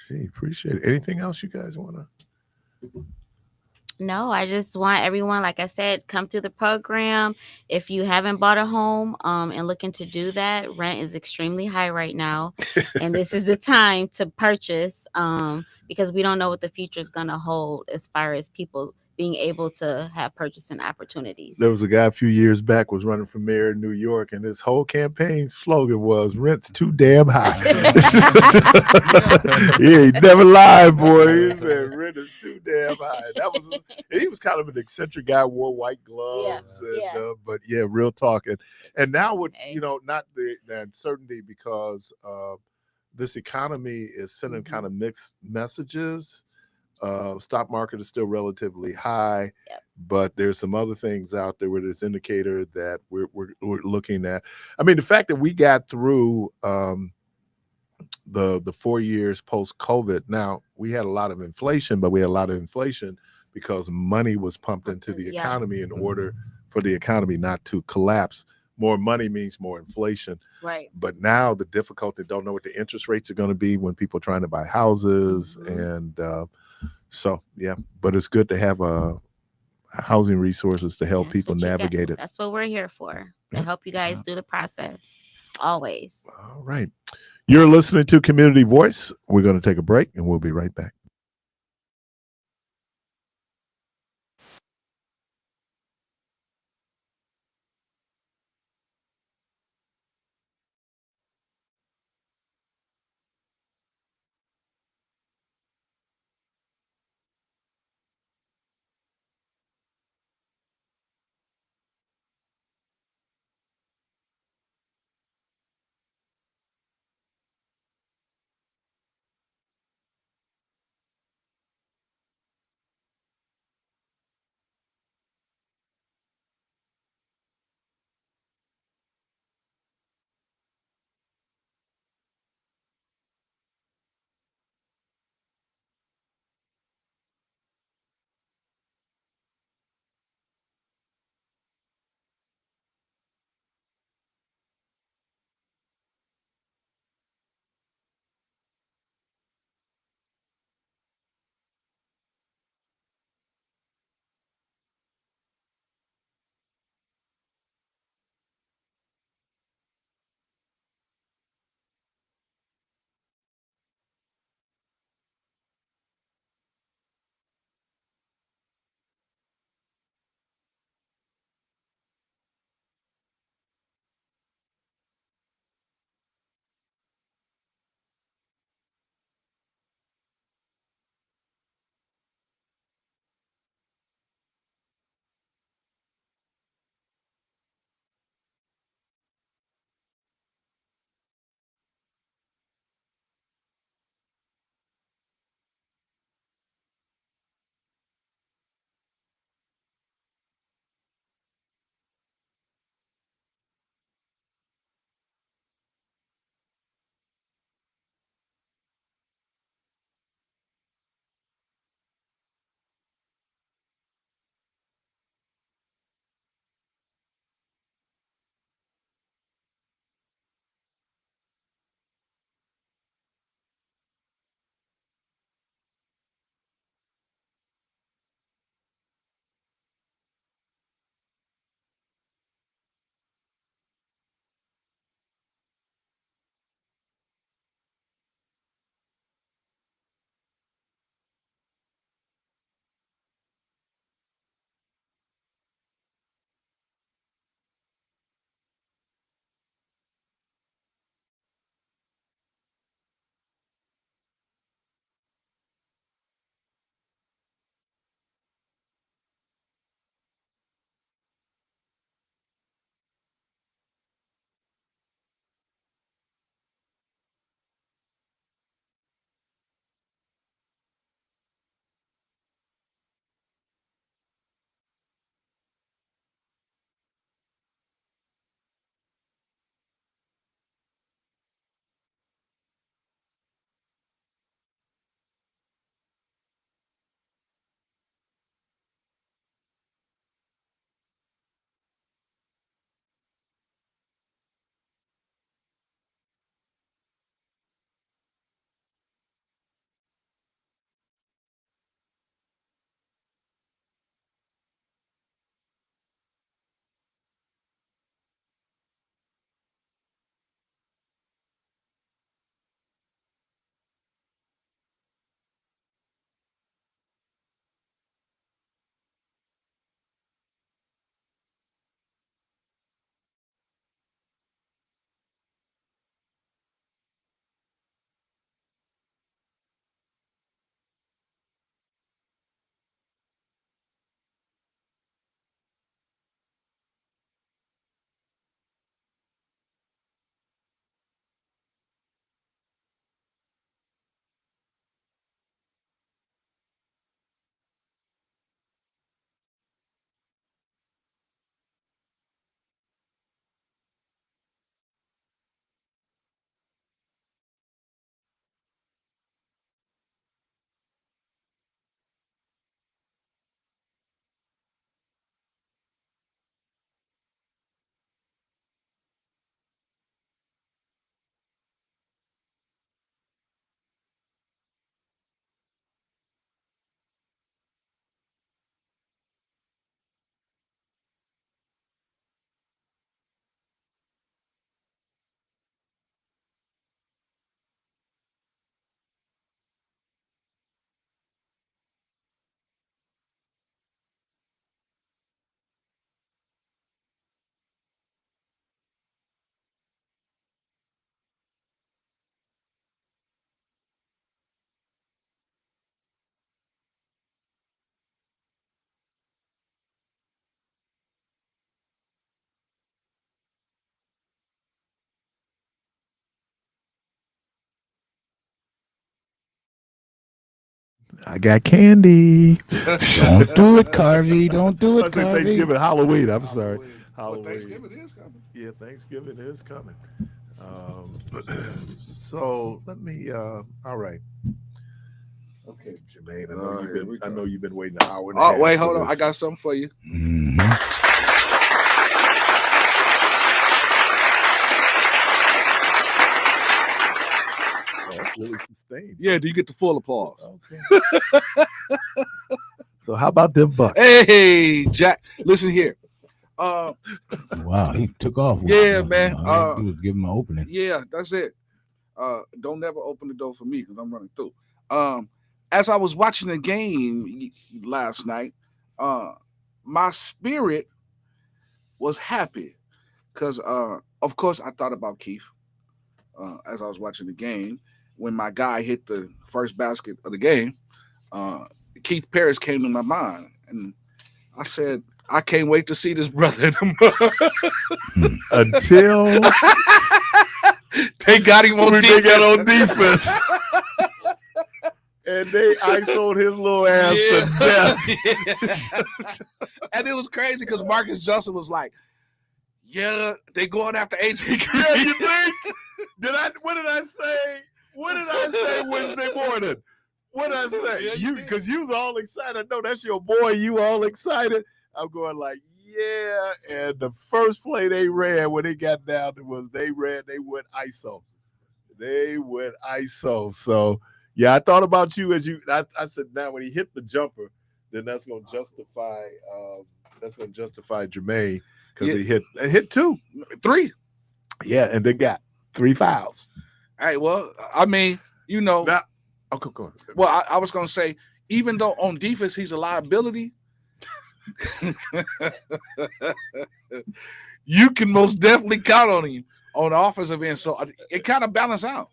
Speaker 1: Gee, appreciate it. Anything else you guys want to?
Speaker 8: No, I just want everyone, like I said, come through the program. If you haven't bought a home and looking to do that, rent is extremely high right now. And this is the time to purchase because we don't know what the future is going to hold as far as people being able to have purchasing opportunities.
Speaker 1: There was a guy a few years back was running for mayor in New York, and his whole campaign slogan was "Rent's too damn high." He ain't never lied, boy. He said rent is too damn high. That was and he was kind of an eccentric guy, wore white gloves, but yeah, real talk. And now with not the uncertainty because this economy is sending kind of mixed messages. Stock market is still relatively high, but there's some other things out there where there's indicator that we're looking at. I mean, the fact that we got through the 4 years post COVID. Now we had a lot of inflation, but we had a lot of inflation because money was pumped into the economy in order for the economy not to collapse. More money means more inflation.
Speaker 8: Right.
Speaker 1: But now the difficulty, don't know what the interest rates are going to be when people are trying to buy houses. And so, yeah, but it's good to have housing resources to help people navigate it.
Speaker 8: That's what we're here for, to help you guys through the process, always.
Speaker 1: All right. You're listening to Community Voice. We're going to take a break, and we'll be right back. I got candy.
Speaker 3: Don't do it, Carvey. Don't do
Speaker 1: I
Speaker 3: it,
Speaker 1: say
Speaker 3: Carvey.
Speaker 1: Thanksgiving, Halloween. I'm sorry.
Speaker 2: Well,
Speaker 1: Halloween.
Speaker 2: Thanksgiving is coming.
Speaker 1: Yeah, Thanksgiving is coming. So let me. All right. Okay, Jermaine. I know you've been waiting an hour and a half.
Speaker 2: Oh, wait,
Speaker 1: for
Speaker 2: hold on.
Speaker 1: this.
Speaker 2: I got something for you.
Speaker 3: Mhm.
Speaker 1: Oh, that's really sustained.
Speaker 2: Yeah, do you get the full applause?
Speaker 1: Okay. So how about them Bucks?
Speaker 2: Hey, Jack. Listen here.
Speaker 3: Wow, he took off.
Speaker 2: Yeah, man.
Speaker 3: All I had to do was give him an opening.
Speaker 2: Yeah, that's it. Don't never open the door for me because I'm running through. As I was watching the game last night, my spirit was happy because, of course, I thought about Keith as I was watching the game. When my guy hit the first basket of the game, Keith Parris came to my mind, and I said, I can't wait to see this brother
Speaker 1: Until
Speaker 2: they got him on
Speaker 1: they got on
Speaker 2: defense.
Speaker 1: defense. And they ISO'd his little ass to death.
Speaker 2: And it was crazy because Marcus Johnson was like, yeah, they going after AJ Green.
Speaker 1: Yeah, you think? What did I say? What did I say Wednesday morning? What did I say?
Speaker 2: Yeah, you
Speaker 1: Because you was all excited. No, that's your boy. You all excited. I'm going like, yeah. And the first play they ran when they got down, they went ISO. They went ISO. So yeah, I thought about you as I said, now when he hit the jumper, then that's gonna justify Jermaine because he hit 2.
Speaker 2: 3.
Speaker 1: Yeah, and they got 3 fouls.
Speaker 2: Hey, well, I mean,
Speaker 1: Now, okay, go ahead.
Speaker 2: well, I was gonna say, even though on defense he's a liability, you can most definitely count on him on the offensive end. So it kind of balance out.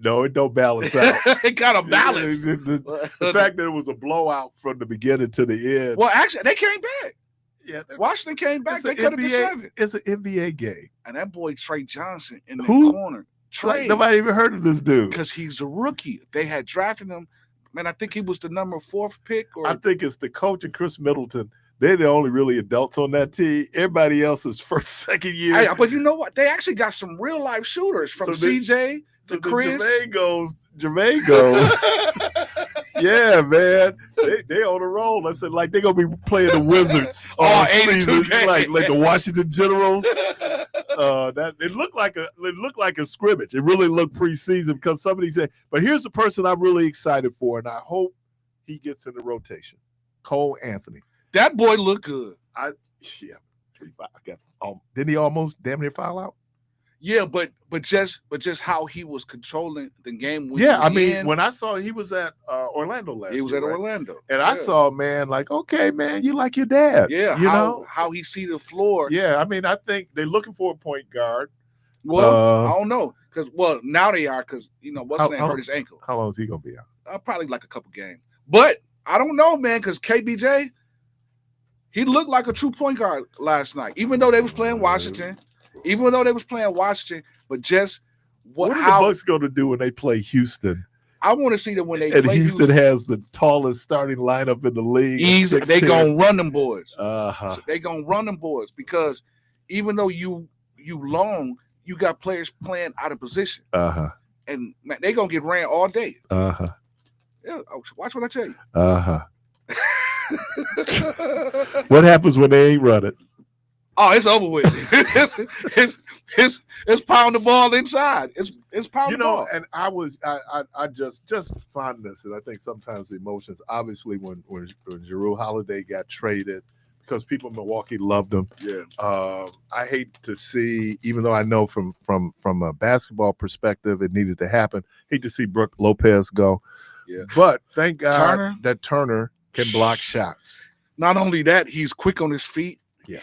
Speaker 1: No, it don't balance out.
Speaker 2: It kind of balance.
Speaker 1: The fact that it was a blowout from the beginning to the end.
Speaker 2: Well, actually, they came back.
Speaker 1: Yeah,
Speaker 2: Washington came back.
Speaker 1: it's
Speaker 2: They
Speaker 1: an
Speaker 2: could have been 7.
Speaker 1: It's an NBA game.
Speaker 2: And that boy Trey Johnson in the
Speaker 1: Who?
Speaker 2: corner.
Speaker 1: Like,
Speaker 2: Trey,
Speaker 1: nobody even heard of this dude.
Speaker 2: because he's a rookie. They had drafted him. Man, I think he was the number 4th pick. Or
Speaker 1: I think it's the coach and Chris Middleton. They're the only really adults on that team. Everybody else is first, second year.
Speaker 2: Hey, but you know what? They actually got some real life shooters from
Speaker 1: So they-
Speaker 2: CJ
Speaker 1: So
Speaker 2: to Chris.
Speaker 1: Jermaine goes. Yeah, man. They on a roll. I said, like, they're going to be playing the Wizards all
Speaker 2: 82
Speaker 1: season.
Speaker 2: games.
Speaker 1: Like the Washington Generals. It looked like a scrimmage. It really looked preseason because somebody said, but here's the person I'm really excited for, and I hope he gets in the rotation. Cole Anthony.
Speaker 2: That boy looked good.
Speaker 1: Didn't he almost damn near foul out?
Speaker 2: Yeah, but just how he was controlling the game. When
Speaker 1: Yeah,
Speaker 2: he
Speaker 1: I
Speaker 2: was
Speaker 1: mean,
Speaker 2: in,
Speaker 1: when I saw he was at Orlando last
Speaker 2: he was
Speaker 1: year,
Speaker 2: at
Speaker 1: right?
Speaker 2: Orlando,
Speaker 1: And I saw, man, like, okay, man, you like your dad.
Speaker 2: yeah,
Speaker 1: you know?
Speaker 2: how he see the floor.
Speaker 1: Yeah, I mean, I think they're looking for a point guard.
Speaker 2: Well, I don't know because now they are because what's his name
Speaker 1: how-
Speaker 2: hurt his ankle.
Speaker 1: How long is he gonna be out?
Speaker 2: Probably like a couple games, but I don't know, man, because KBJ, he looked like a true point guard last night, even though they was playing Washington. But just
Speaker 1: What are the
Speaker 2: how
Speaker 1: Bucks going to do when they play Houston?
Speaker 2: I want to see them when they
Speaker 1: And
Speaker 2: play
Speaker 1: Houston has the tallest starting lineup in the league.
Speaker 2: Easy, they gonna run them boys.
Speaker 1: Uh-huh.
Speaker 2: So they gonna run them boys because even though you long, you got players playing out of position,
Speaker 1: Uh-huh.
Speaker 2: and man, they gonna get ran all day.
Speaker 1: Uh-huh.
Speaker 2: Yeah, watch what I tell you.
Speaker 1: Uh-huh. What happens when they ain't running?
Speaker 2: Oh, it's over with. It's pound the ball inside. It's pound the ball.
Speaker 1: And I just find this, and I think sometimes the emotions, obviously when Jrue Holiday got traded, because people in Milwaukee loved him.
Speaker 2: Yeah.
Speaker 1: I hate to see, even though I know from a basketball perspective it needed to happen, hate to see Brook Lopez go.
Speaker 2: Yeah.
Speaker 1: But thank God that Turner can block shots.
Speaker 2: Not only that, he's quick on his feet.
Speaker 1: Yeah.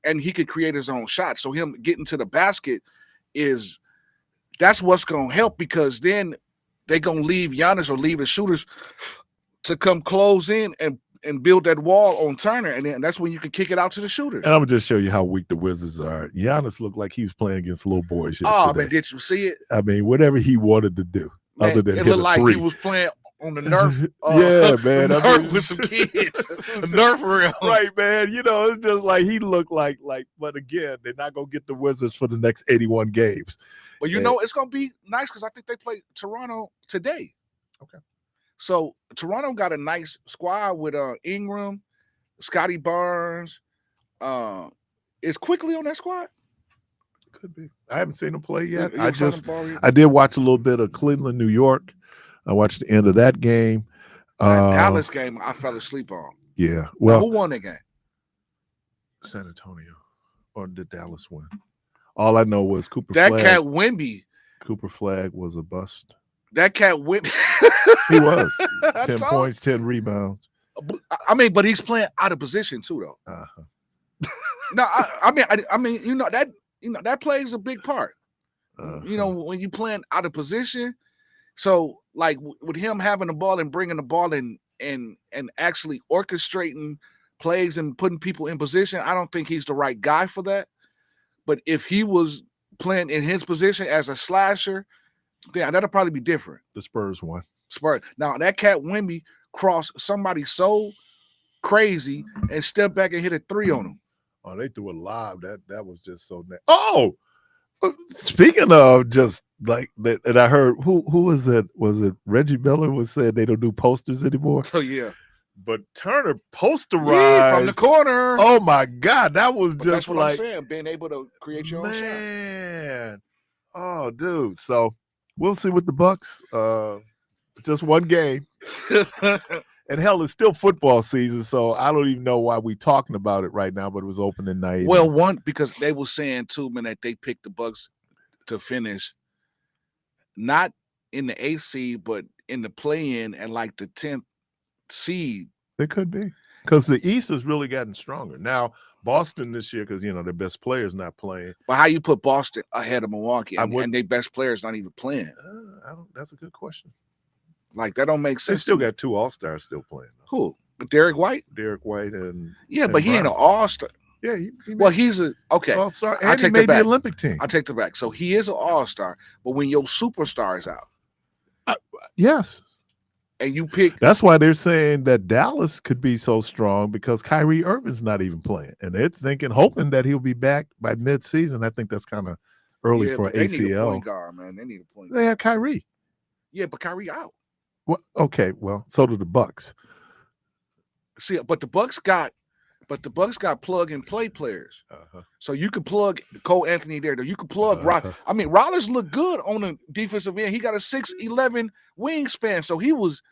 Speaker 2: And he could create his own shot. So him getting to the basket that's what's gonna help, because then they're gonna leave Giannis or leave the shooters to come close in and build that wall on Turner, and then that's when you can kick it out to the shooters.
Speaker 1: And I'm gonna just show you how weak the Wizards are. Giannis looked like he was playing against little boys yesterday.
Speaker 2: Oh man, did you see it?
Speaker 1: I mean, whatever he wanted to do,
Speaker 2: Man,
Speaker 1: other than
Speaker 2: it
Speaker 1: hit
Speaker 2: looked
Speaker 1: a
Speaker 2: like
Speaker 1: three.
Speaker 2: he was playing on the Nerf.
Speaker 1: Yeah, man. I
Speaker 2: Nerf
Speaker 1: mean,
Speaker 2: with some kids.
Speaker 1: it's
Speaker 2: The Nerf real.
Speaker 1: right, man. You know, it's just like he looked like. But again, they're not gonna get the Wizards for the next 81 games.
Speaker 2: Well, you know, it's gonna be nice because I think they play Toronto today.
Speaker 1: Okay.
Speaker 2: So Toronto got a nice squad with Ingram, Scotty Barnes. Is Quickly on that squad?
Speaker 1: Could be. I haven't seen him play yet.
Speaker 2: You saw him ball yet?
Speaker 1: I did watch a little bit of Cleveland, New York. I watched the end of that game.
Speaker 2: That Dallas game, I fell asleep on.
Speaker 1: Yeah.
Speaker 2: Now,
Speaker 1: Well,
Speaker 2: who won that game?
Speaker 1: San Antonio, or did Dallas win? All I know was Cooper
Speaker 2: That
Speaker 1: Flag.
Speaker 2: cat Wemby.
Speaker 1: Cooper Flag was a bust.
Speaker 2: That cat Wemby.
Speaker 1: He was 10
Speaker 2: told-
Speaker 1: points, 10 rebounds.
Speaker 2: I mean, but he's playing out of position too, though.
Speaker 1: Uh-huh.
Speaker 2: No, I mean, you know that plays a big part. You know, when you playing out of position. So, like with him having the ball and bringing the ball in and actually orchestrating plays and putting people in position, I don't think he's the right guy for that. But if he was playing in his position as a slasher, then that'll probably be different.
Speaker 1: The Spurs won.
Speaker 2: Spurs. Now that cat Wemby crossed somebody so crazy and stepped back and hit a 3 on him.
Speaker 1: Oh, they threw it live. That was just so nasty. Oh, speaking of just like that, and I heard who was it? Was it Reggie Miller was saying they don't do posters anymore?
Speaker 2: Oh yeah.
Speaker 1: But Turner posterized
Speaker 2: Yeah, from the corner.
Speaker 1: Oh my God, that was
Speaker 2: But
Speaker 1: just
Speaker 2: that's what
Speaker 1: like
Speaker 2: I'm saying, being able to create your own shot.
Speaker 1: man. Oh, dude. So we'll see with the Bucks. Just one game. And hell, it's still football season, so I don't even know why we're talking about it right now, but it was opening night.
Speaker 2: Well, one, because they were saying too, man, that they picked the Bucks to finish not in the 8th seed, but in the play-in at like the 10th seed.
Speaker 1: It could be. Because the East has really gotten stronger. Now, Boston this year, because, you know, their best player's not playing.
Speaker 2: But how you put Boston ahead of Milwaukee and their best player's not even playing?
Speaker 1: That's a good question.
Speaker 2: Like, that don't make sense.
Speaker 1: They still got 2 All-Stars still playing.
Speaker 2: Who? Derek White?
Speaker 1: Derek White and
Speaker 2: but he ain't an All-Star.
Speaker 1: Yeah.
Speaker 2: He's a okay.
Speaker 1: All-Star.
Speaker 2: I
Speaker 1: And he
Speaker 2: take
Speaker 1: made
Speaker 2: that back.
Speaker 1: the Olympic team.
Speaker 2: I take that back. So he is an All-Star, but when your superstar is out,
Speaker 1: yes.
Speaker 2: And you pick.
Speaker 1: That's why they're saying that Dallas could be so strong because Kyrie Irving's not even playing. And they're hoping that he'll be back by mid-season. I think that's kind of early for
Speaker 2: they
Speaker 1: ACL.
Speaker 2: need a point guard, man. They need a point guard.
Speaker 1: They have Kyrie.
Speaker 2: Yeah, but Kyrie out.
Speaker 1: Well, okay, well, so do the Bucks.
Speaker 2: See, but the Bucks got plug and play players. So you could plug Cole Anthony there. You could plug I mean, Rollins looked good on the defensive end. He got a 6'11" wingspan. So he was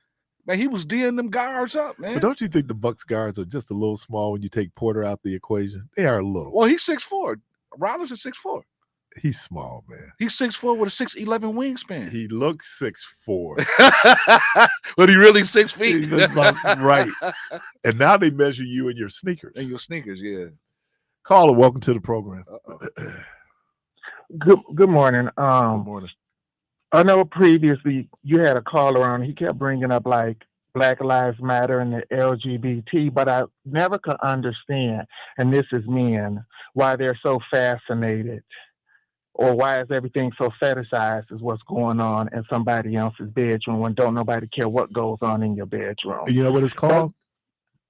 Speaker 2: D'ing them guards up, man.
Speaker 1: But don't you think the Bucks guards are just a little small when you take Porter out the equation? They are a little.
Speaker 2: Well, he's 6'4". Rollins is 6'4".
Speaker 1: He's small, man.
Speaker 2: He's 6'4" with a 6'11" wingspan.
Speaker 1: He looks 6'4".
Speaker 2: But he really 6 feet.
Speaker 1: He looks like, right. And now they measure you in your sneakers.
Speaker 2: In your sneakers, yeah.
Speaker 1: Caller, welcome to the program.
Speaker 10: Good morning.
Speaker 1: Good morning.
Speaker 10: I know previously you had a caller on. He kept bringing up like Black Lives Matter and the LGBT, but I never could understand, and this is men, why they're so fascinated or why is everything so fetishized is what's going on in somebody else's bedroom when don't nobody care what goes on in your bedroom.
Speaker 1: You know what it's called?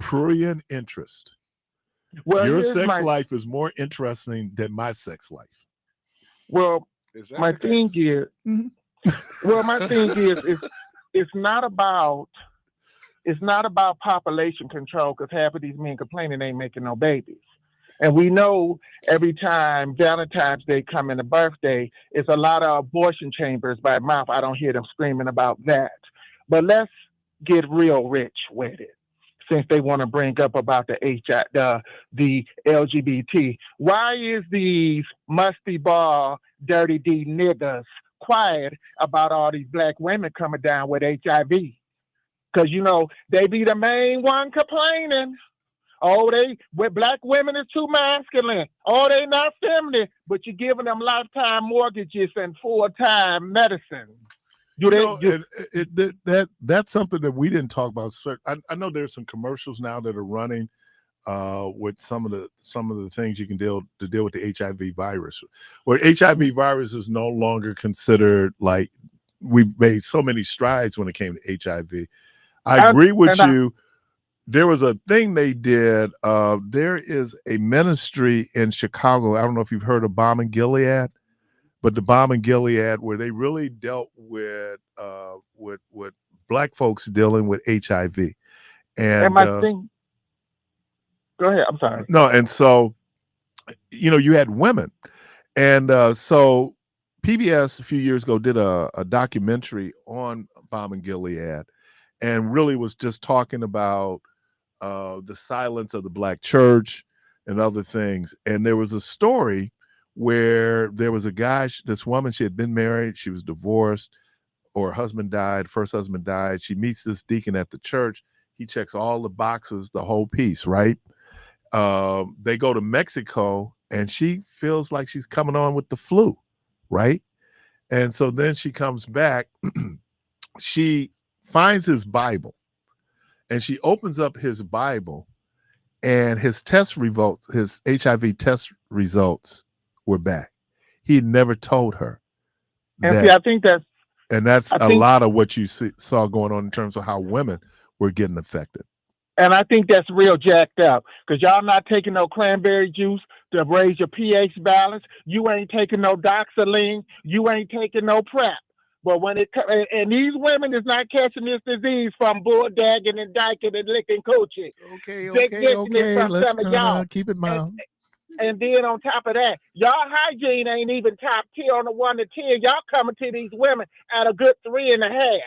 Speaker 1: Prurient interest.
Speaker 10: Well,
Speaker 1: your sex life is more interesting than my sex life.
Speaker 10: Well, my thing is, it's not about population control because half of these men complaining they ain't making no babies. And we know every time Valentine's Day come in a birthday, it's a lot of abortion chambers by mouth. I don't hear them screaming about that. But let's get real rich with it. Since they want to bring up about the LGBT. Why is these musty ball, dirty D niggas quiet about all these black women coming down with HIV? Because, you know, they be the main one complaining. Oh, with black women is too masculine. Oh, they not feminine, but you're giving them lifetime mortgages and full-time medicine.
Speaker 1: That's something that we didn't talk about. I know there's some commercials now that are running with some of the things you can deal with the HIV virus, where HIV virus is no longer considered like we've made so many strides when it came to HIV. I
Speaker 10: And,
Speaker 1: agree with
Speaker 10: and I,
Speaker 1: you. There was a thing they did. There is a ministry in Chicago. I don't know if you've heard of Balm and Gilead, but the Balm and Gilead, where they really dealt with black folks dealing with HIV.
Speaker 10: and
Speaker 1: And
Speaker 10: my thing, go ahead. I'm sorry.
Speaker 1: no, and so you had women, and so PBS a few years ago did a documentary on Balm and Gilead, and really was just talking about the silence of the black church and other things. And there was a story where there was a guy, this woman, she had been married, she was divorced, or her husband died, first husband died. She meets this deacon at the church. He checks all the boxes, the whole piece, right? They go to Mexico and she feels like she's coming on with the flu, right? And so then she comes back, she finds his Bible, and she opens up his Bible, and his his HIV test results were back. He had never told her
Speaker 10: And
Speaker 1: that.
Speaker 10: see, I think that's,
Speaker 1: And that's
Speaker 10: I
Speaker 1: a
Speaker 10: think,
Speaker 1: lot of what you saw going on in terms of how women were getting affected.
Speaker 10: and I think that's real jacked up because y'all not taking no cranberry juice to raise your pH balance. You ain't taking no Doxaline. You ain't taking no PrEP. But when and these women is not catching this disease from bull dagging and dyking and licking coochie.
Speaker 1: Okay,
Speaker 10: They getting it from
Speaker 1: let's
Speaker 10: some of
Speaker 1: kind
Speaker 10: y'all.
Speaker 1: of keep it mild.
Speaker 10: And then on top of that, y'all hygiene ain't even top tier on the 1 to 10. Y'all coming to these women at a good 3.5.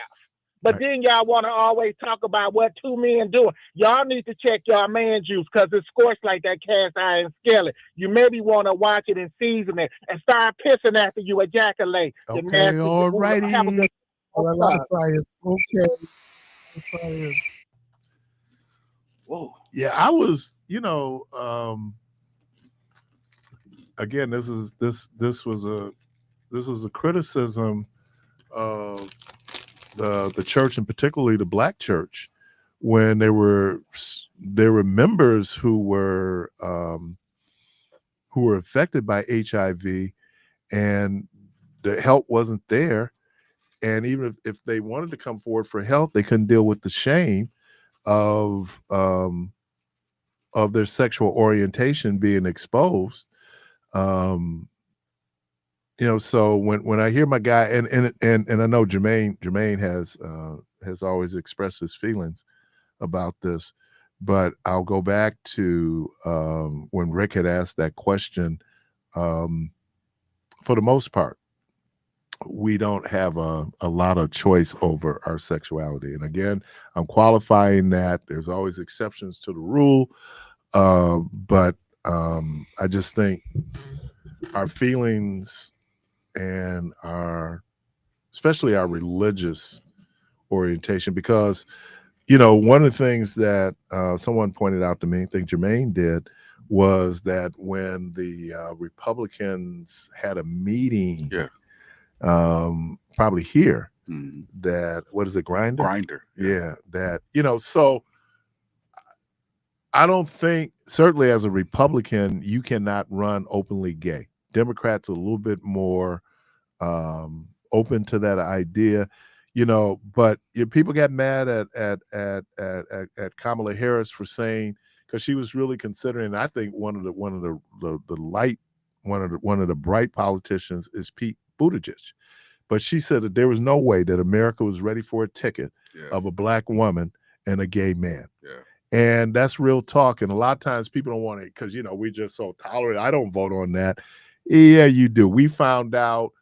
Speaker 10: But
Speaker 1: Right.
Speaker 10: then y'all want to always talk about what 2 men doing. Y'all need to check y'all man juice because it's scorched like that cast iron skillet. You maybe want to watch it and season it and start pissing after you ejaculate. You
Speaker 1: Okay,
Speaker 10: nasty.
Speaker 1: all
Speaker 10: Ooh, have a
Speaker 1: righty.
Speaker 10: good.
Speaker 1: A lot of science. Okay. Science.
Speaker 2: Whoa.
Speaker 1: Yeah, I was, again, this was a criticism of the church, and particularly the black church, when there were members who were affected by HIV, and the help wasn't there. And even if they wanted to come forward for help, they couldn't deal with the shame of their sexual orientation being exposed. So when I hear my guy, and I know Jermaine has always expressed his feelings about this, but I'll go back to when Rick had asked that question. For the most part, we don't have a lot of choice over our sexuality. And again, I'm qualifying that. There's always exceptions to the rule, but I just think our feelings and especially our religious orientation, because one of the things that someone pointed out to me, I think Jermaine did, was that when the Republicans had a meeting, probably here, that, what is it, Grinder? Yeah, that, so I don't think, certainly as a Republican, you cannot run openly gay. Democrats are a little bit more open to that idea, but people got mad at Kamala Harris for saying, because she was really considering, I think one of the bright politicians is Pete Buttigieg. But she said that there was no way that America was ready for a ticket of a black woman and a gay man. And that's real talk. And a lot of times people don't want it because, we're just so tolerant. I don't vote on that. Yeah, you do. We found out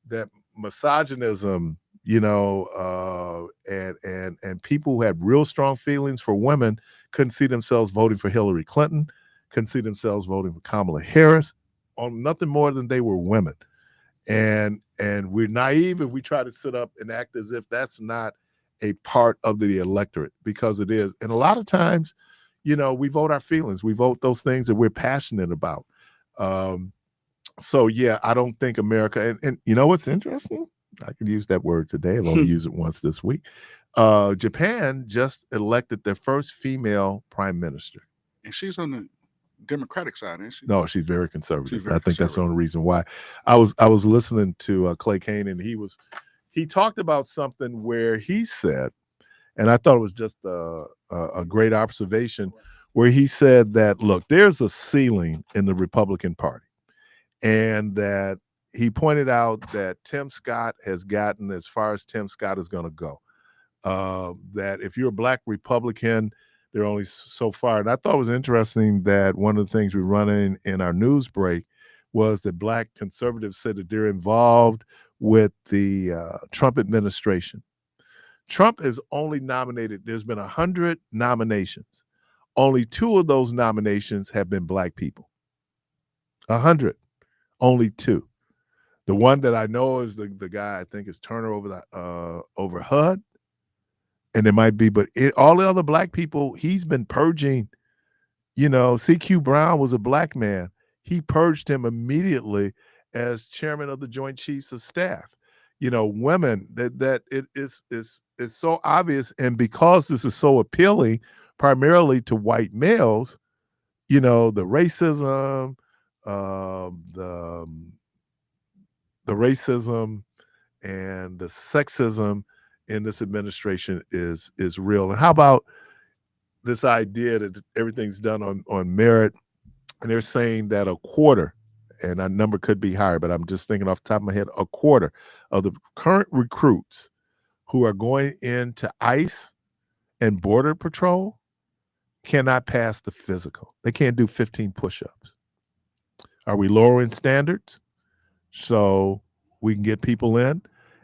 Speaker 1: that misogynism, and people who had real strong feelings for women couldn't see themselves voting for Hillary Clinton, couldn't see themselves voting for Kamala Harris on nothing more than they were women. And we're naive if we try to sit up and act as if that's not a part of the electorate, because it is. And a lot of times, we vote our feelings. We vote those things that we're passionate about. So yeah, I don't think America, and what's interesting? I could use that word today. I've only used it once this week. Japan just elected their first female prime minister.
Speaker 2: And she's on the Democratic side, isn't she?
Speaker 1: No, she's very conservative. I think that's the only reason why. I was listening to Clay Kane, and he was he talked about something where he said, and I thought it was just a great observation, where he said that, look, there's a ceiling in the Republican Party, and that he pointed out that Tim Scott has gotten as far as Tim Scott is going to go. That if you're a black Republican, they're only so far. And I thought it was interesting that one of the things we run in our news break was that black conservatives said that they're involved with the Trump administration. Trump has only nominated, there's been 100 nominations. Only 2 of those nominations have been black people. 100, only 2. The one that I know is the guy, I think is Turner over HUD. And it might be, but all the other black people, he's been purging. You know, CQ Brown was a black man. He purged him immediately as chairman of the Joint Chiefs of Staff. You know, women, that it is so obvious. And because this is so appealing primarily to white males, you know, the racism, the racism and the sexism in this administration is real. And how about this idea that everything's done on merit? And they're saying that a quarter, and that number could be higher, but I'm just thinking off the top of my head, a quarter of the current recruits who are going into ICE and Border Patrol cannot pass the physical. They can't do 15 push-ups. Are we lowering standards so we can get people in?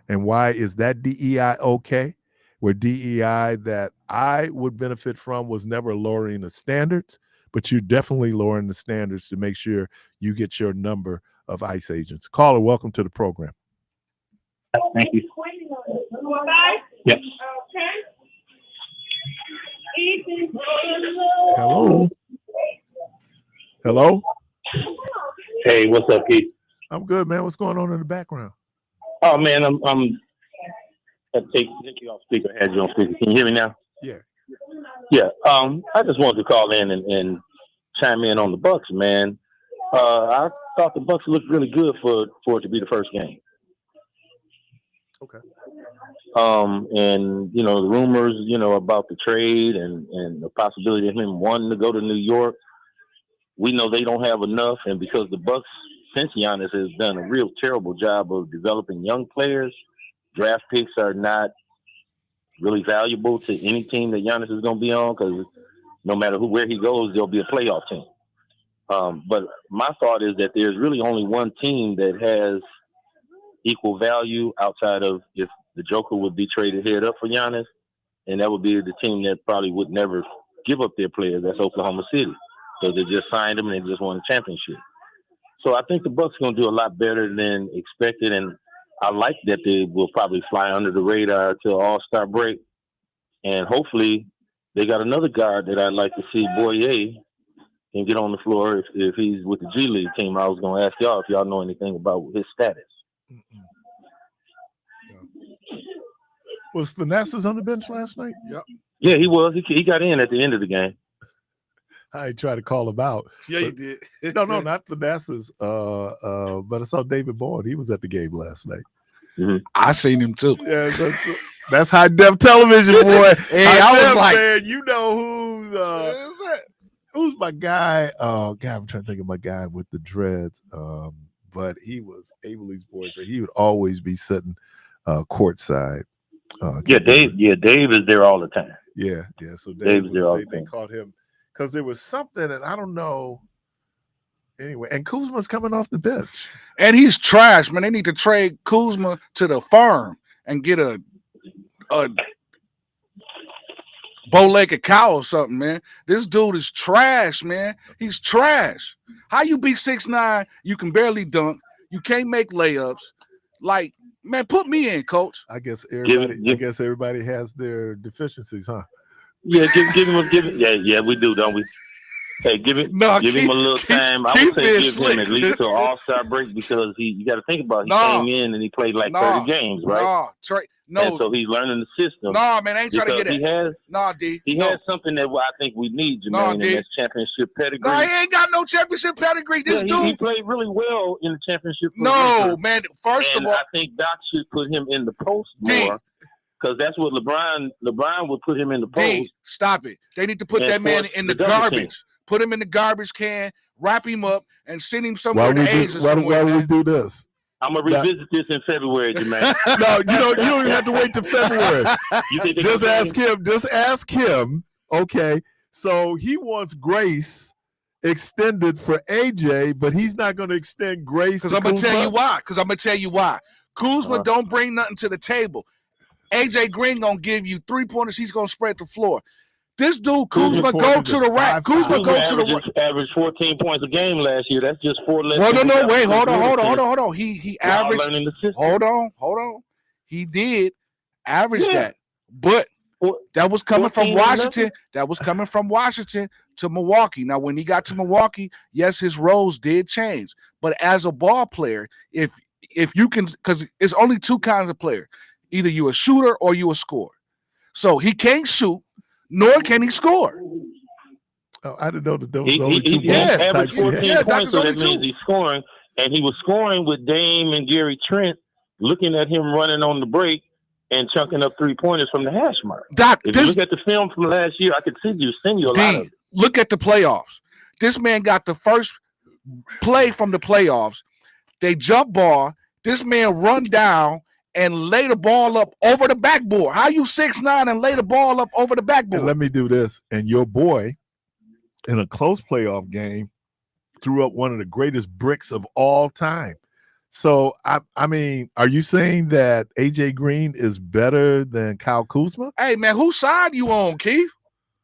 Speaker 1: And why is that DEI okay? Where DEI that I would benefit from was never lowering the standards, but you're definitely lowering the standards to make sure you get your number of ICE agents. Caller, welcome to the program.
Speaker 11: Thank you. Yes.
Speaker 1: Hello. Hello.
Speaker 11: Hey, what's up, Keith?
Speaker 1: I'm good, man. What's going on in the background?
Speaker 11: Oh man, I'm take you off speaker. I had you on speaker. Can you hear me now?
Speaker 1: Yeah.
Speaker 11: Yeah. I just wanted to call in and chime in on the Bucks, man. I thought the Bucks looked really good for it to be the first game.
Speaker 1: Okay.
Speaker 11: And you know, the rumors, you know, about the trade and the possibility of him wanting to go to New York. We know they don't have enough, and because the Bucks, since Giannis has done a real terrible job of developing young players, draft picks are not really valuable to any team that Giannis is going to be on, because no matter where he goes, there'll be a playoff team. But my thought is that there's really only one team that has equal value outside of if the Joker would be traded head up for Giannis, and that would be the team that probably would never give up their players. That's Oklahoma City. So they just signed them and they just won a championship. So I think the Bucks are going to do a lot better than expected, and I like that they will probably fly under the radar till All-Star break. And hopefully they got another guard that I'd like to see, Boyer, can get on the floor if he's with the G League team. I was going to ask y'all if y'all know anything about his status.
Speaker 1: Was Thanasis on the bench last night?
Speaker 2: Yep.
Speaker 11: Yeah, he was. He got in at the end of the game.
Speaker 1: I tried to call him out.
Speaker 2: Yeah, you did.
Speaker 1: No, not Thanasis. But I saw David Boyd. He was at the game last night.
Speaker 11: Mm-hmm.
Speaker 2: I seen him too.
Speaker 1: Yeah, that's high def television, boy.
Speaker 2: Hey, I was like,
Speaker 1: man, you know who's my guy? Oh God, I'm trying to think of my guy with the dreads. But he was Averly's boy, so he would always be sitting courtside.
Speaker 11: Dave is there all the time.
Speaker 1: Yeah. So
Speaker 11: Dave's there all the
Speaker 1: they
Speaker 11: time.
Speaker 1: caught him because there was something, and I don't know. Anyway, and Kuzma's coming off the bench.
Speaker 2: And he's trash, man. They need to trade Kuzma to the farm and get a bow-legged cow or something, man. This dude is trash, man. He's trash. How you be 6'9", you can barely dunk, you can't make layups. Like, man, put me in, coach.
Speaker 1: I guess everybody has their deficiencies, huh?
Speaker 11: Yeah, give him. Yeah, we do, don't we? Hey, give him a little time. I would say give him at least till All-Star break because you got to think about it. He came in and he played like 30 games, right?
Speaker 2: No,
Speaker 11: and so he's learning the system.
Speaker 2: No, man, I ain't trying to hear that.
Speaker 11: He has something that I think we need, Jermaine, and that's championship pedigree.
Speaker 2: No, he ain't got no championship pedigree. This dude,
Speaker 11: he played really well in the championship.
Speaker 2: Man. First of all,
Speaker 11: I think Doc should put him in the post more. Because that's what LeBron would put him in the post.
Speaker 2: Stop it. They need to put that man in the garbage. Put him in the garbage can, wrap him up, and send him somewhere to Asia.
Speaker 1: Why we do this?
Speaker 11: I'm gonna revisit this in February, Jermaine.
Speaker 1: No, you don't even have to wait till February. Just ask him. Okay, so he wants grace extended for AJ, but he's not going to extend grace.
Speaker 2: Because I'm gonna tell you why. Kuzma don't bring nothing to the table. AJ Green gonna give you 3-pointers. He's gonna spread the floor. This dude Kuzma go to the rack. Kuzma go to the
Speaker 11: averaged 14 points a game last year. That's just 4 less.
Speaker 2: No. Wait, hold on. He averaged. Hold on. He did average that, but that was coming from Washington. That was coming from Washington to Milwaukee. Now, when he got to Milwaukee, yes, his roles did change. But as a ball player, if you can, because it's only two kinds of player. Either you a shooter or you a scorer. So he can't shoot, nor can he score.
Speaker 1: Oh, I didn't know that there was only two.
Speaker 11: He averaged 14 points, so that means he's scoring. And he was scoring with Dame and Gary Trent, looking at him running on the break and chunking up 3-pointers from the hash mark. If you look at the film from last year, I could send you a lot of it.
Speaker 2: Look at the playoffs. This man got the first play from the playoffs. They jump ball. This man run down and lay the ball up over the backboard. How you 6'9" and lay the ball up over the backboard?
Speaker 1: And let me do this. And your boy, in a close playoff game, threw up one of the greatest bricks of all time. So, I mean, are you saying that AJ Green is better than Kyle Kuzma?
Speaker 2: Hey, man, whose side you on, Keith?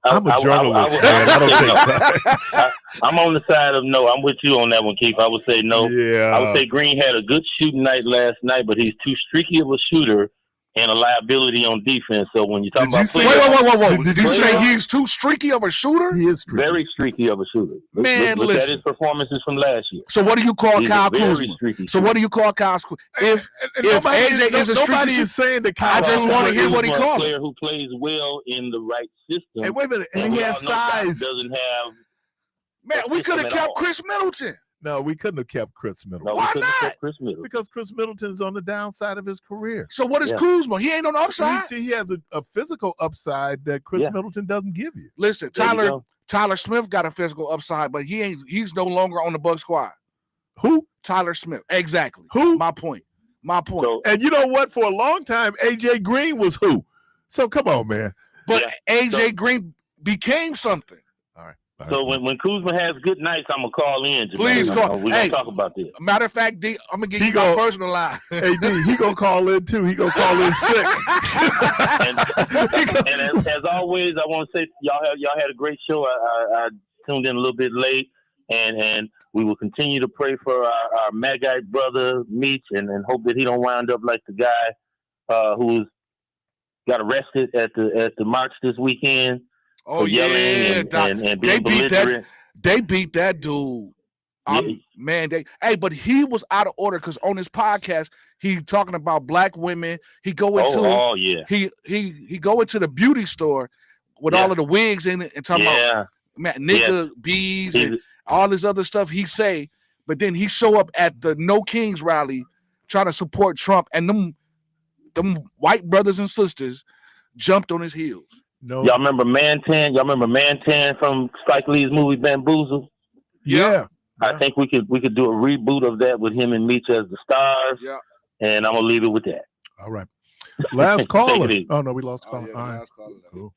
Speaker 1: I'm a journalist, man. I don't take sides.
Speaker 11: I'm on the side of no. I'm with you on that one, Keith. I would say no.
Speaker 1: Yeah.
Speaker 11: I would say Green had a good shooting night last night, but he's too streaky of a shooter and a liability on defense. So when you talk about
Speaker 2: wait. Did you say he's too streaky of a shooter?
Speaker 1: He is streaky.
Speaker 11: Very streaky of a shooter.
Speaker 2: Man,
Speaker 11: look at his performances from last year.
Speaker 2: So what do you call Kyle Kuzma? So what do you call Kyle Kuzma? If AJ is a streaky,
Speaker 1: nobody is saying that Kyle.
Speaker 2: I just want to hear what he called.
Speaker 11: A player who plays well in the right system.
Speaker 1: Hey, wait a minute, and he has size.
Speaker 11: Doesn't have.
Speaker 2: Man, we could have kept Chris Middleton.
Speaker 1: No, we couldn't have kept Chris Middleton.
Speaker 11: No,
Speaker 2: why not?
Speaker 1: Because Chris Middleton's on the downside of his career.
Speaker 2: So what is Kuzma? He ain't on the upside.
Speaker 1: He has a physical upside that Chris Middleton doesn't give you.
Speaker 2: Listen, Tyler Smith got a physical upside, but he's no longer on the Bucks squad.
Speaker 1: Who?
Speaker 2: Tyler Smith. Exactly.
Speaker 1: Who?
Speaker 2: My point.
Speaker 1: And you know what? For a long time, AJ Green was who? So come on, man.
Speaker 2: But AJ Green became something.
Speaker 1: All right.
Speaker 11: So when Kuzma has good nights, I'm gonna call in.
Speaker 2: Please call.
Speaker 11: We're gonna talk about this.
Speaker 2: Matter of fact, D, I'm gonna give you my personal line.
Speaker 1: Hey D, he gonna call in too. He gonna call in sick.
Speaker 11: and as always, I want to say y'all had a great show. I tuned in a little bit late, and we will continue to pray for our Magite brother Meech, and hope that he don't wind up like the guy who's got arrested at the march this weekend.
Speaker 2: Oh yeah,
Speaker 11: and being belligerent.
Speaker 2: They beat that dude. Man, but he was out of order because on his podcast he talking about black women. He go into he go into the beauty store with all of the wigs in it and talking about nigga bees and all this other stuff he say. But then he show up at the No Kings rally trying to support Trump, and them white brothers and sisters jumped on his heels.
Speaker 1: No.
Speaker 11: Y'all remember Mantan? Y'all remember Mantan from Spike Lee's movie Bamboozle?
Speaker 1: Yeah.
Speaker 11: I think we could do a reboot of that with him and Meech as the stars.
Speaker 2: Yeah.
Speaker 11: And I'm gonna leave it with that.
Speaker 1: All right. Last caller. Oh no, we lost caller.
Speaker 2: Yeah,
Speaker 1: all right. Cool.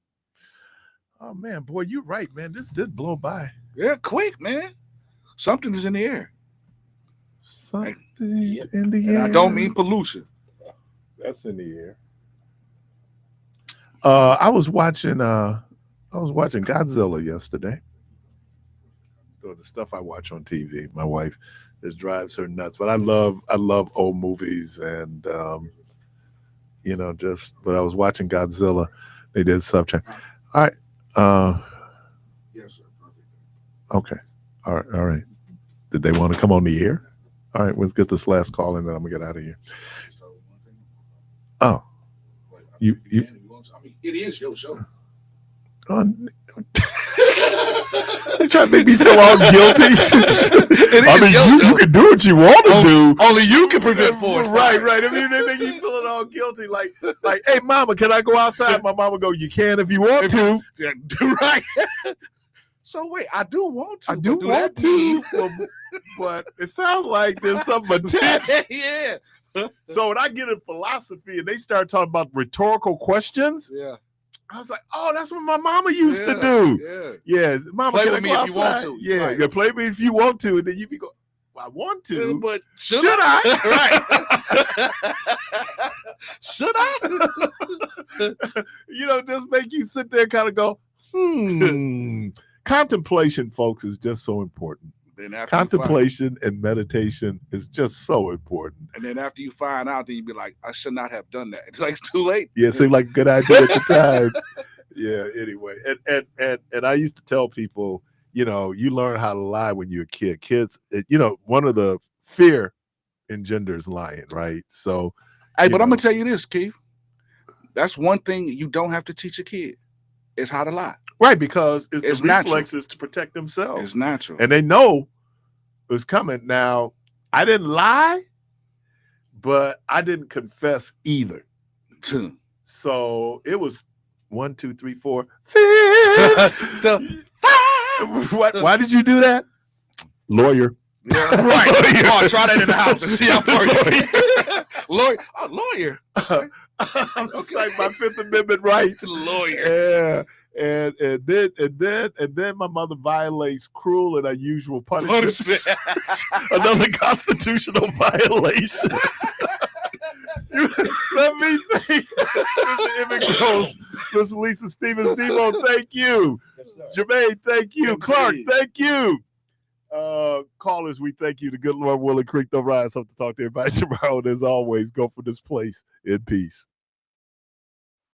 Speaker 1: Oh man, boy, you're right, man. This did blow by.
Speaker 2: Yeah, quick, man. Something is in the air.
Speaker 1: Something in the air.
Speaker 2: I don't mean pollution.
Speaker 1: That's in the air. I was watching Godzilla yesterday. The stuff I watch on TV. My wife, this drives her nuts. But I love old movies, and but I was watching Godzilla. They did subject. All right.
Speaker 2: Yes, sir.
Speaker 1: Okay. All right. All right. Did they want to come on the air? All right. Let's get this last call and then I'm gonna get out of here. Oh, you.
Speaker 2: I mean, it is your show.
Speaker 1: They try to make me feel all guilty. I mean, you can do what you want to do.
Speaker 2: Only you can prevent forest
Speaker 1: Right,
Speaker 2: fires.
Speaker 1: right. I mean, they make you feel all guilty. Like, hey, mama, can I go outside? My mama go, you can if you want to.
Speaker 2: Yeah, right. So wait, I do want to.
Speaker 1: I do want to, but it sounds like there's something attached.
Speaker 2: Yeah.
Speaker 1: So when I get in philosophy and they start talking about rhetorical questions,
Speaker 2: Yeah.
Speaker 1: I was like, oh, that's what my mama used to do. Yeah, mama,
Speaker 2: Play
Speaker 1: can
Speaker 2: with
Speaker 1: I
Speaker 2: me
Speaker 1: go
Speaker 2: if you want
Speaker 1: outside?
Speaker 2: to.
Speaker 1: Yeah,
Speaker 2: Right.
Speaker 1: yeah, play with me if you want to, and then you be go, well, I want to,
Speaker 2: But should
Speaker 1: I?
Speaker 2: Right. Should I?
Speaker 1: Just make you sit there and kind of go, Contemplation, folks, is just so important.
Speaker 2: Then after
Speaker 1: Contemplation and meditation is just so important.
Speaker 2: And then after you find out, then you be like, I should not have done that. It's like it's too late.
Speaker 1: Yeah, it seemed like a good idea at the time. Yeah, anyway. And I used to tell people, you learn how to lie when you're a kid. Kids, one of the fear engenders lying, right? So
Speaker 2: hey, but I'm gonna tell you this, Keith. That's one thing you don't have to teach a kid is how to lie.
Speaker 1: Right, because it's the
Speaker 2: natural.
Speaker 1: reflexes to protect themselves.
Speaker 2: It's natural.
Speaker 1: And they know it's coming. Now, I didn't lie, but I didn't confess either. So it was 1, 2, 3, 4, 5. Why did you do that? Lawyer.
Speaker 2: Yeah, right. Oh, try that in the house and see how far you lawyer. Oh, lawyer.
Speaker 1: I'm like my Fifth Amendment rights.
Speaker 2: Lawyer.
Speaker 1: Yeah. And then my mother violates cruel and unusual punishment. Another constitutional violation. Let me think. Mr. Emmett Gross, Miss Lisa Stevens, Demo, thank you. Jermaine, thank you. Clark, thank you. Callers, we thank you. The good Lord willing, Creek don't rise. Hope to talk to everybody tomorrow. And as always, go for this place in peace.